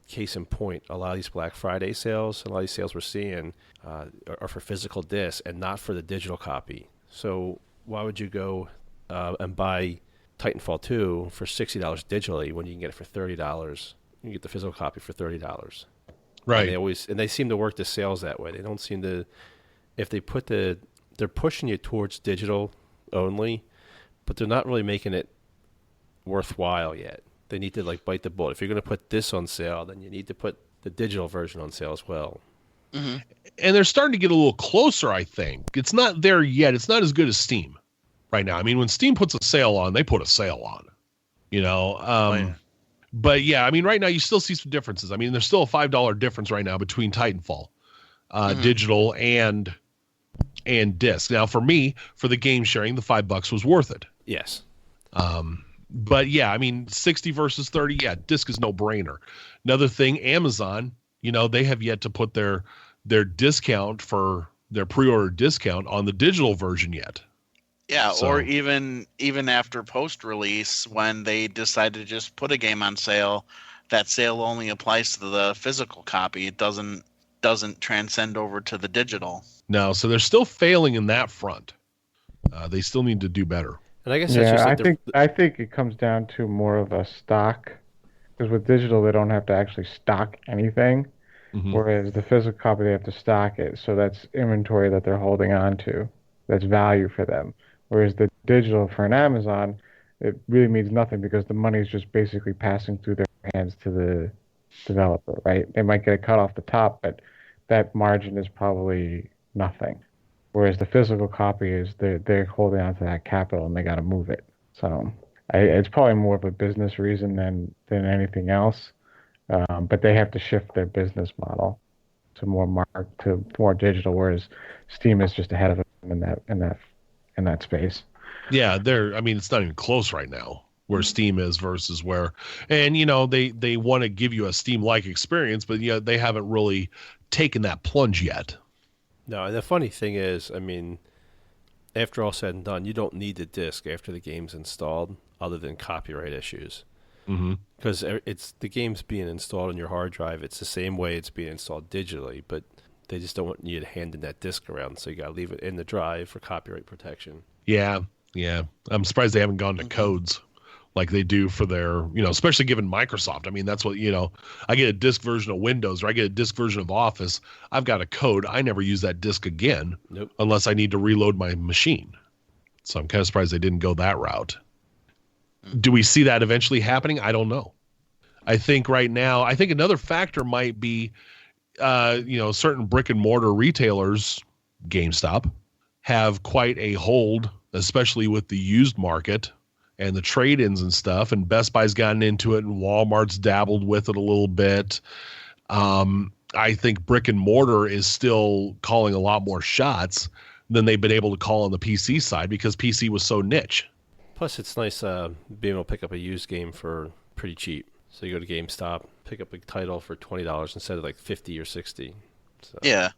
Case in point, a lot of these Black Friday sales, a lot of these sales we're seeing are for physical discs and not for the digital copy. So why would you go and buy Titanfall 2 for $60 digitally when you can get it for $30? You can get the physical copy for $30. Right. And they seem to work the sales that way. They don't seem to, if they they're pushing you towards digital only, but they're not really making it worthwhile yet. They need to bite the bullet. If you're going to put this on sale, then you need to put the digital version on sale as well. Mm-hmm. And they're starting to get a little closer, I think. It's not there yet. It's not as good as Steam right now. I mean, when Steam puts a sale on, they put a sale on, Yeah. But yeah, I mean, right now you still see some differences. I mean, there's still a $5 difference right now between Titanfall, digital and disc. Now, for me, for the game sharing, the $5 was worth it. Yes. But yeah, I mean, 60 versus 30, yeah, disc is no brainer. Another thing, Amazon, they have yet to put their discount for their pre-order discount on the digital version yet. Yeah, So- or even after post-release, when they decide to just put a game on sale, that sale only applies to the physical copy. It doesn't transcend over to the digital. No, so they're still failing in that front. They still need to do better. And I guess that's just I think it comes down to more of a stock, because with digital they don't have to actually stock anything, whereas the physical copy they have to stock it. So that's inventory that they're holding on to. That's value for them. Whereas the digital for an Amazon, it really means nothing because the money is just basically passing through their hands to the developer, right? They might get a cut off the top, but that margin is probably nothing. Whereas the physical copy is they're holding on to that capital and they got to move it. So it's probably more of a business reason than anything else. But they have to shift their business model to more digital, whereas Steam is just ahead of them in that space. Yeah, it's not even close right now where Steam is versus where, and they want to give you a Steam-like experience, but they haven't really taken that plunge yet. No, and the funny thing is, I mean, after all said and done, you don't need the disc after the game's installed, other than copyright issues. Because it's the game's being installed on your hard drive. It's the same way it's being installed digitally, but they just don't want you to hand in that disc around, so you got to leave it in the drive for copyright protection. Yeah. I'm surprised they haven't gone to codes like they do for their, especially given Microsoft. I mean, that's what, I get a disc version of Windows or I get a disc version of Office. I've got a code. I never use that disc again unless I need to reload my machine. So I'm kind of surprised they didn't go that route. Do we see that eventually happening? I don't know. I think right now, another factor might be, certain brick and mortar retailers, GameStop, have quite a hold, especially with the used market and the trade-ins and stuff. And Best Buy's gotten into it, and Walmart's dabbled with it a little bit. I think brick and mortar is still calling a lot more shots than they've been able to call on the PC side because PC was so niche. Plus, it's nice being able to pick up a used game for pretty cheap. So you go to GameStop, pick up a title for $20 instead of like $50 or $60. So. Yeah.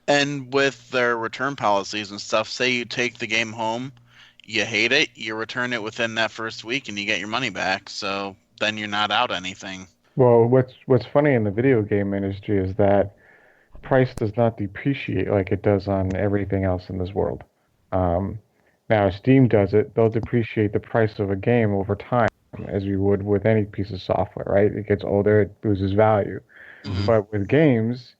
And with their return policies and stuff, say you take the game home, you hate it, you return it within that first week and you get your money back. So then you're not out anything. Well, what's funny in the video game industry is that price does not depreciate like it does on everything else in this world. Now, Steam does it. They'll depreciate the price of a game over time, as you would with any piece of software, right? It gets older, it loses value. Mm-hmm. But with games,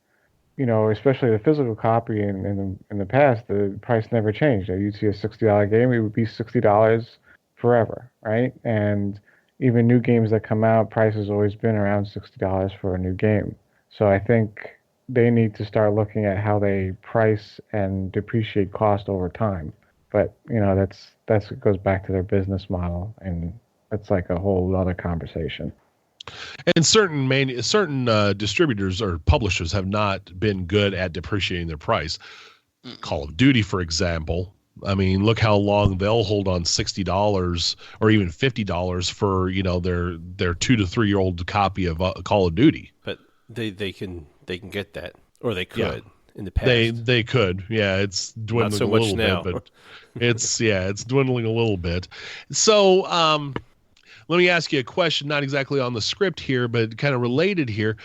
especially the physical copy in the past, the price never changed. You'd see a $60 game, it would be $60 forever, right? And even new games that come out, price has always been around $60 for a new game. So I think they need to start looking at how they price and depreciate cost over time. But that's it goes back to their business model, and that's like a whole other conversation. And certain distributors or publishers have not been good at depreciating their price. Call of Duty, for example. I mean, look how long they'll hold on $60 or even $50 for their 2 to 3 year old copy of Call of Duty. But they can get that, or they could in the past. They could, yeah. It's dwindling Not so a much little now. bit, but it's dwindling a little bit. So let me ask you a question, not exactly on the script here, but kind of related here.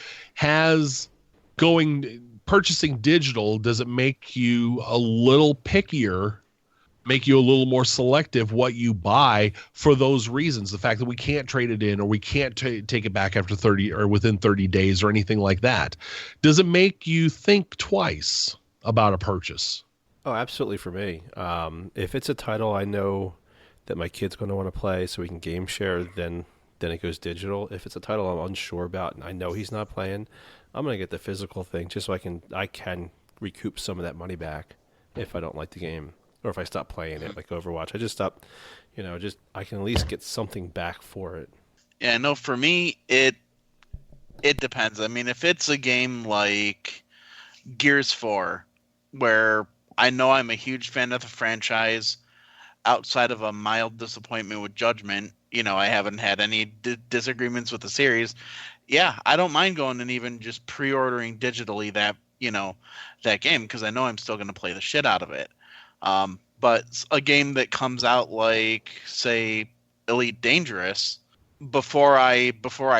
Purchasing digital, does it make you a little pickier? Make you a little more selective what you buy for those reasons, the fact that we can't trade it in or we can't take it back after 30 or within 30 days or anything like that. Does it make you think twice about a purchase? Oh, absolutely for me. If it's a title I know that my kid's going to want to play so we can game share, then it goes digital. If it's a title I'm unsure about and I know he's not playing, I'm going to get the physical thing just so I can recoup some of that money back if I don't like the game. Or if I stop playing it, like Overwatch, I just stop, I can at least get something back for it. Yeah, no, for me, it depends. I mean, if it's a game like Gears 4, where I know I'm a huge fan of the franchise, outside of a mild disappointment with Judgment, I haven't had any disagreements with the series. Yeah, I don't mind going and even just pre-ordering digitally that game, because I know I'm still going to play the shit out of it. But a game that comes out like, say, Elite Dangerous, before I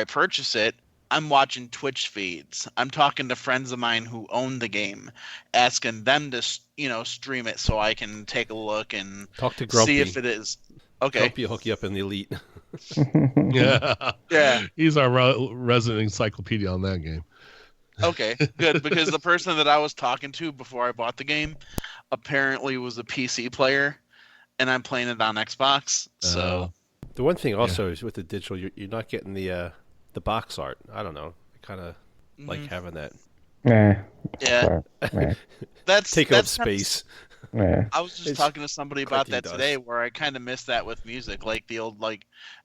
purchase it, I'm watching Twitch feeds. I'm talking to friends of mine who own the game, asking them to, stream it so I can take a look and talk to Grumpy. See if it is. Okay. Grumpy will hook you up in the Elite. Yeah. He's our resident encyclopedia on that game. Okay, good, because the person that I was talking to before I bought the game apparently was a PC player, and I'm playing it on Xbox. So the one thing also is with the digital, you're not getting the box art. I don't know. I kind of like having that. Yeah. That's take up space. Yeah. I was just talking to somebody about that today, where I kind of miss that with music, like the old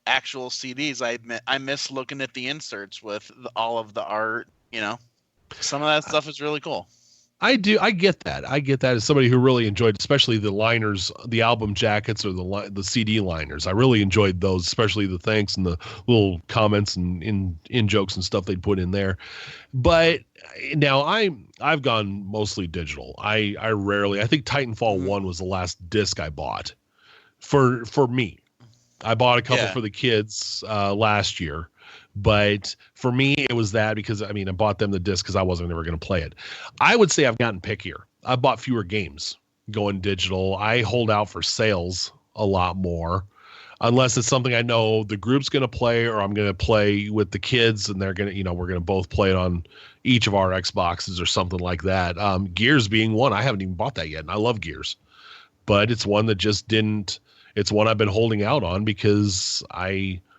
actual CDs. I miss looking at the inserts with all of the art. Some of that stuff is really cool. I do. I get that. As somebody who really enjoyed, especially the liners, the album jackets, or the CD liners. I really enjoyed those, especially the thanks and the little comments and in jokes and stuff they'd put in there. But now I've gone mostly digital. I rarely. I think Titanfall 1 was the last disc I bought for me. I bought a couple for the kids last year. But for me, it was that because, I bought them the disc because I wasn't ever going to play it. I would say I've gotten pickier. I've bought fewer games going digital. I hold out for sales a lot more, unless it's something I know the group's going to play or I'm going to play with the kids and they're going to, we're going to both play it on each of our Xboxes or something like that. Gears being one. I haven't even bought that yet, and I love Gears. But it's one that just didn't – it's one I've been holding out on because I –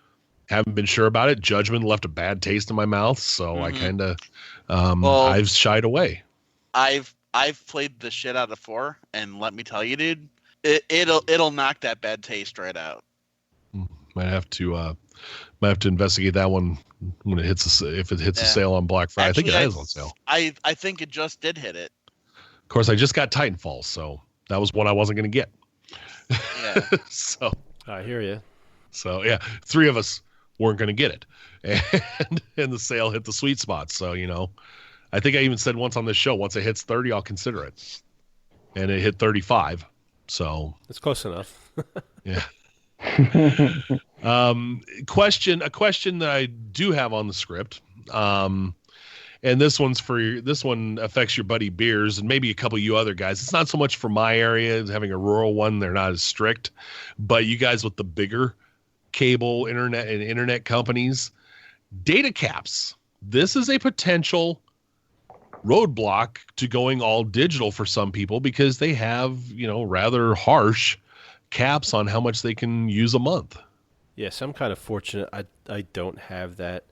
haven't been sure about it. Judgment left a bad taste in my mouth, so I kind of I've shied away. I've played the shit out of 4, and let me tell you, dude, it'll knock that bad taste right out. Might have to investigate that one when it hits if it hits a sale on Black Friday. Actually, I think it is on sale. I think it just did hit it. Of course, I just got Titanfall, so that was one I wasn't going to get. Yeah. So I hear you. So yeah, 3 of us weren't going to get it, and the sale hit the sweet spot. So I think I even said once on this show, once it hits 30, I'll consider it, and it hit 35. So it's close enough. Yeah. A question that I do have on the script, and this one affects your buddy Beers and maybe a couple of you other guys. It's not so much for my area, having a rural one, they're not as strict, but you guys with the bigger cable internet companies, data caps. This is a potential roadblock to going all digital for some people because they have, rather harsh caps on how much they can use a month. Yes, I'm kind of fortunate. I don't have that.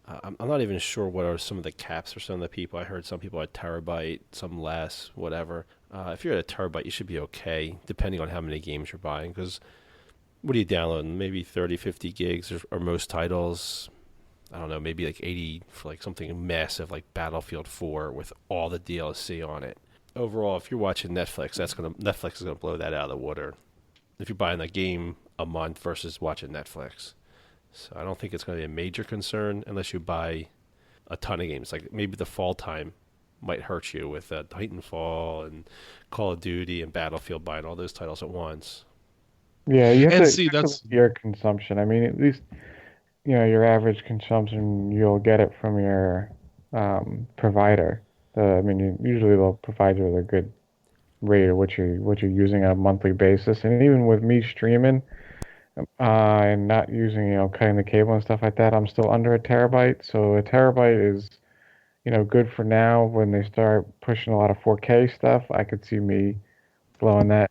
I'm not even sure what are some of the caps for some of the people. I heard some people at terabyte, some less, whatever. If you're at a terabyte, you should be okay, depending on how many games you're buying. Because what are you downloading? Maybe 30, 50 gigs or most titles. I don't know, maybe like 80 for like something massive like Battlefield 4 with all the DLC on it. Overall, if you're watching Netflix, Netflix is gonna blow that out of the water. If you're buying a game a month versus watching Netflix. So I don't think it's going to be a major concern unless you buy a ton of games. Like maybe the fall time might hurt you with Titanfall and Call of Duty and Battlefield, buying all those titles at once. Yeah, you have to see that's your consumption. I mean, at least your average consumption, you'll get it from your provider. Usually they'll provide you with a good rate of what you're using on a monthly basis. And even with me streaming and not using cutting the cable and stuff like that, I'm still under a terabyte. So a terabyte is good for now. When they start pushing a lot of 4K stuff, I could see me blowing that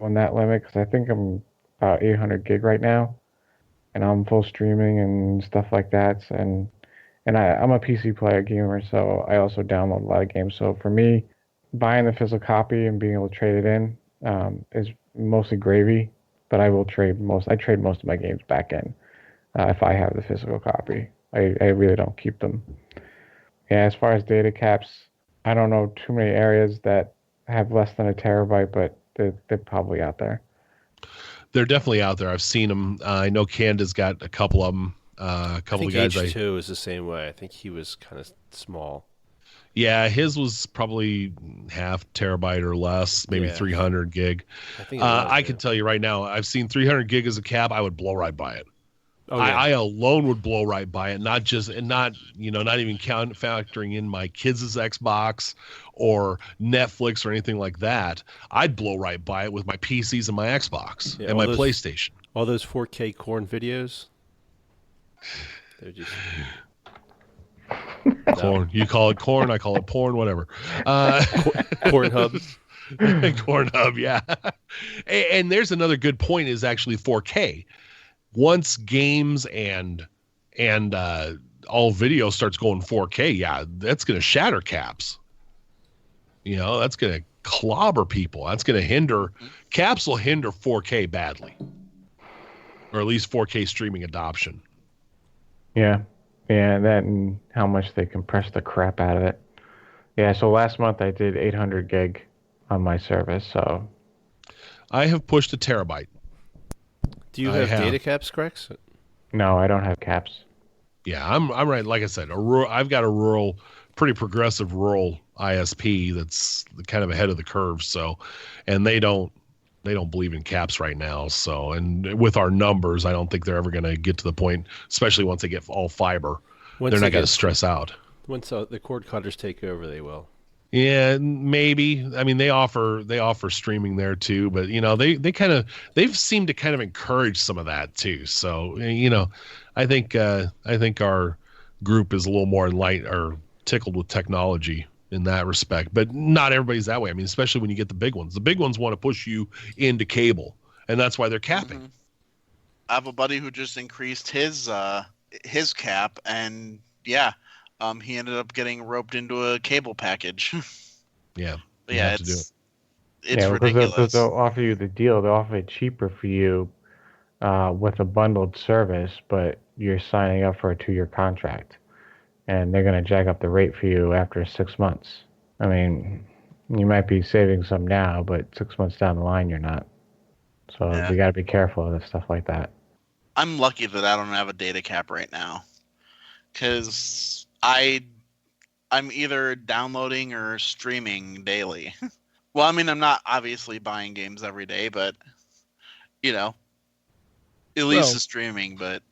limit, because I think I'm about 800 gig right now, and I'm full streaming and stuff like that. And I'm a PC player gamer, so I also download a lot of games. So for me, buying the physical copy and being able to trade it in is mostly gravy. But I trade most of my games back in if I have the physical copy. I really don't keep them. Yeah, as far as data caps, I don't know too many areas that have less than a terabyte, but they're probably out there. They're definitely out there. I've seen them. I know Canada's got a couple of them. A couple of guys. H2 is the same way. I think he was kind of small. Yeah, his was probably half terabyte or less, maybe 300 gig. I can tell you right now, I've seen 300 gig as a cap. I would blow right by it. Oh, yeah. I alone would blow right by it. Not even factoring in my kids' Xbox or Netflix or anything like that. I'd blow right by it with my PCs and my Xbox and my PlayStation. All those 4K corn videos. They're just... Corn. You call it corn, I call it porn, whatever. Pornhub. Pornhub, yeah. And there's another good point is actually 4K. Once games and all video starts going 4K, yeah, that's going to shatter caps. That's going to clobber people. That's going to hinder. Caps will hinder 4K badly. Or at least 4K streaming adoption. Yeah. Yeah, that and how much they compress the crap out of it. Yeah, so last month I did 800 gig on my service, so... I have pushed a terabyte. Do you have data caps, Grex? No, I don't have caps. Yeah, I'm right. Like I said, I've got a rural, pretty progressive rural ISP that's kind of ahead of the curve, so... And they don't believe in caps right now. So, and with our numbers, I don't think they're ever going to get to the point, especially once they get all fiber. They're not going to stress out. Once the cord cutters take over, they will. Yeah, maybe. I mean, they offer streaming there too, but they've seemed to kind of encourage some of that too. So, I think our group is a little more enlightened or tickled with technology in that respect, but not everybody's that way. I mean, especially when you get the big ones. The big ones want to push you into cable, and that's why they're capping. Mm-hmm. I have a buddy who just increased his cap, and he ended up getting roped into a cable package. Yeah. It's ridiculous. They'll offer you the deal. They'll offer it cheaper for you with a bundled service, but you're signing up for a 2-year contract, and they're going to jack up the rate for you after 6 months. I mean, you might be saving some now, but 6 months down the line, you're not. So Yeah. we got to be careful of stuff like that. I'm lucky that I don't have a data cap right now, because I'm either downloading or streaming daily. Well, I mean, I'm not obviously buying games every day, but at least the streaming. But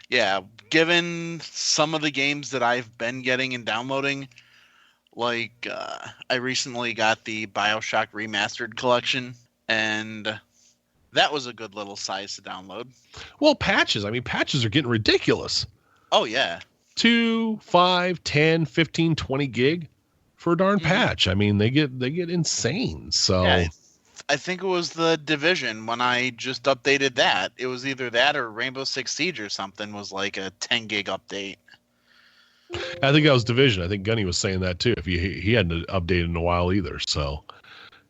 yeah, given some of the games that I've been getting and downloading, like I recently got the BioShock Remastered collection, and that was a good little size to download. Well, patches. I mean, patches are getting ridiculous. Oh, yeah. 2, 5, 10, 15, 20 gig for a darn patch. I mean, they get insane. So yeah, I think it was the Division when I just updated that. It was either that or Rainbow Six Siege or something was like a 10 gig update. I think that was Division. I think Gunny was saying that too. If he hadn't updated in a while either. So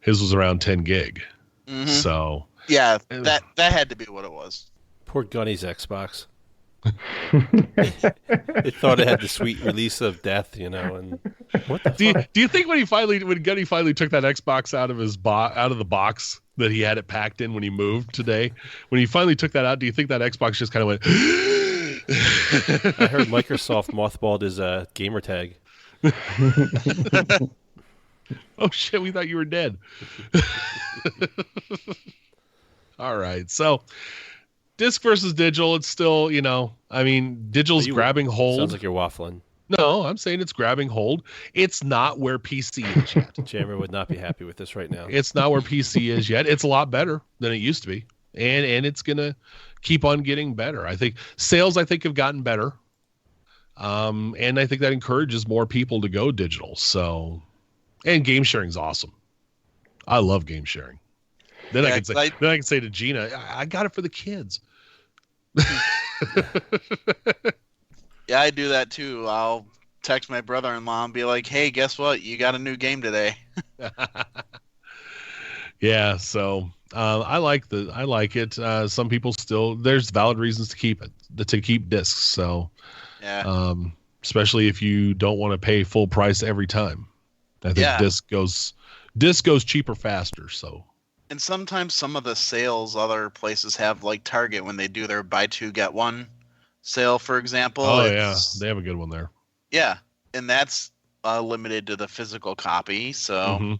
his was around 10 gig. Mm-hmm. So yeah, that had to be what it was. Poor Gunny's Xbox. It thought it had the sweet release of death, and what the fuck? Do you think when Gunny finally took that Xbox out of the box that he had it packed in when he moved today, when he finally took that out, do you think that Xbox just kind of went? I heard Microsoft mothballed his gamer tag. Oh shit, we thought you were dead. All right, so disc versus digital, it's still, I mean, digital's grabbing hold. Sounds like you're waffling. No, I'm saying it's grabbing hold. It's not where PC is yet. Jammer would not be happy with this right now. It's not where PC is yet. It's a lot better than it used to be. And it's going to keep on getting better. I think sales have gotten better. And I think that encourages more people to go digital. So, and game sharing is awesome. I love game sharing. Then I can say to Gina, I got it for the kids. Yeah, I do that too. I'll text my brother-in-law and be like, "Hey, guess what? You got a new game today." Yeah, so I like it. Some people still, there's valid reasons to keep discs. So yeah, especially if you don't want to pay full price every time. I think disc goes cheaper faster. So. And sometimes some of the sales other places have, like Target, when they do their buy two get one sale, for example. Oh yeah, they have a good one there. Yeah, and that's limited to the physical copy. So,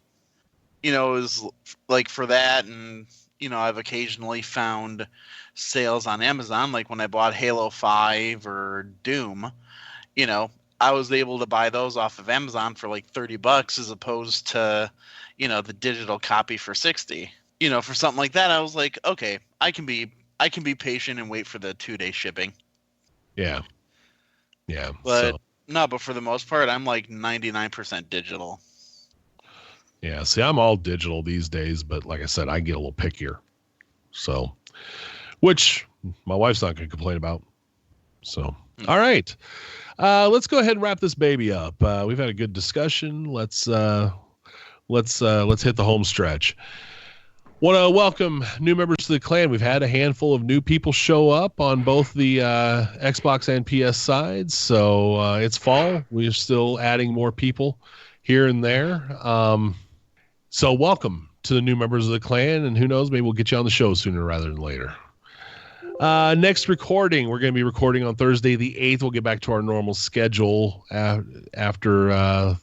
it was like for that, and I've occasionally found sales on Amazon, like when I bought Halo 5 or Doom. I was able to buy those off of Amazon for like $30 as opposed to, the digital copy for $60. For something like that, I was like, okay, I can be patient and wait for the 2-day shipping. Yeah. Yeah. But but for the most part, I'm like 99% digital. Yeah. See, I'm all digital these days, but like I said, I get a little pickier. So, which my wife's not going to complain about. So, all right. Let's go ahead and wrap this baby up. We've had a good discussion. Let's hit the home stretch. Want to welcome new members to the clan. We've had a handful of new people show up on both the Xbox and PS sides. So it's fall. We're still adding more people here and there. So welcome to the new members of the clan. And who knows, maybe we'll get you on the show sooner rather than later. Next recording, we're going to be recording on Thursday the 8th. We'll get back to our normal schedule after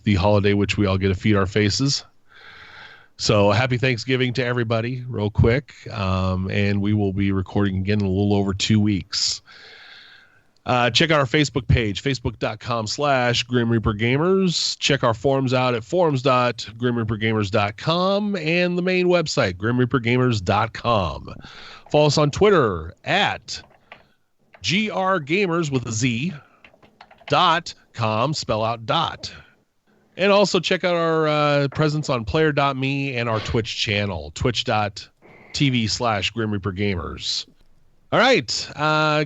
the holiday, which we all get to feed our faces. So happy Thanksgiving to everybody real quick. And we will be recording again in a little over 2 weeks. Check out our Facebook page, facebook.com/Grim Reaper Gamers. Check our forums out at forums.grimreapergamers.com and the main website, grimreapergamers.com. Follow us on Twitter at grgamers with a Z .com, spell out dot. And also check out our presence on player.me and our Twitch channel, twitch.tv/Grim Reaper Gamers. All right,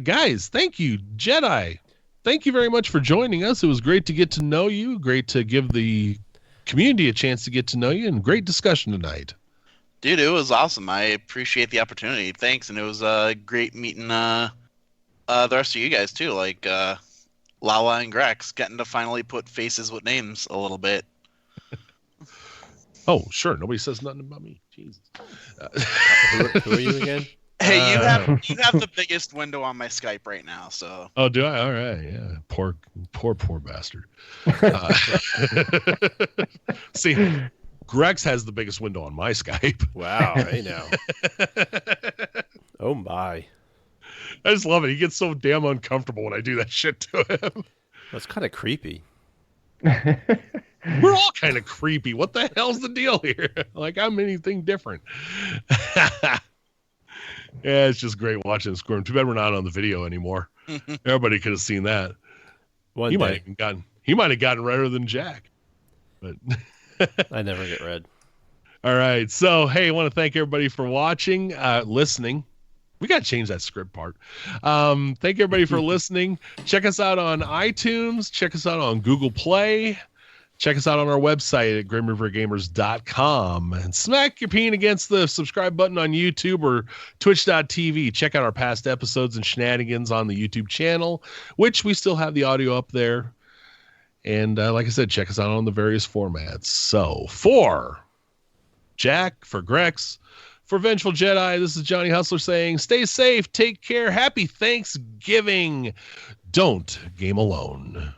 guys, thank you. Jedi, thank you very much for joining us. It was great to get to know you, great to give the community a chance to get to know you, and great discussion tonight. Dude, it was awesome. I appreciate the opportunity. Thanks, and it was great meeting the rest of you guys too, like Lala and Grex, getting to finally put faces with names a little bit. Oh, sure. Nobody says nothing about me. Jesus. Who are you again? Hey, you have the biggest window on my Skype right now, so. Oh, do I? All right. Yeah. Poor bastard. See, Grex has the biggest window on my Skype. Wow. Hey now. Oh my. I just love it. He gets so damn uncomfortable when I do that shit to him. That's kind of creepy. We're all kind of creepy. What the hell's the deal here? Like, I'm anything different. Yeah, it's just great watching Squirm. Too bad we're not on the video anymore. Everybody could have seen that. One He day. might have gotten redder than Jack. But I never get red. all right. So, hey, I want to thank everybody for watching, listening. We got to change that script part. Thank everybody for listening. Check us out on iTunes. Check us out on Google Play. Check us out on our website at grimrivergamers.com. And smack your peen against the subscribe button on YouTube or twitch.tv. Check out our past episodes and shenanigans on the YouTube channel, which we still have the audio up there. And like I said, check us out on the various formats. So for Jack, for Grex, for Vengeful Jedi, this is Johnny Hustler saying, stay safe, take care, happy Thanksgiving. Don't game alone.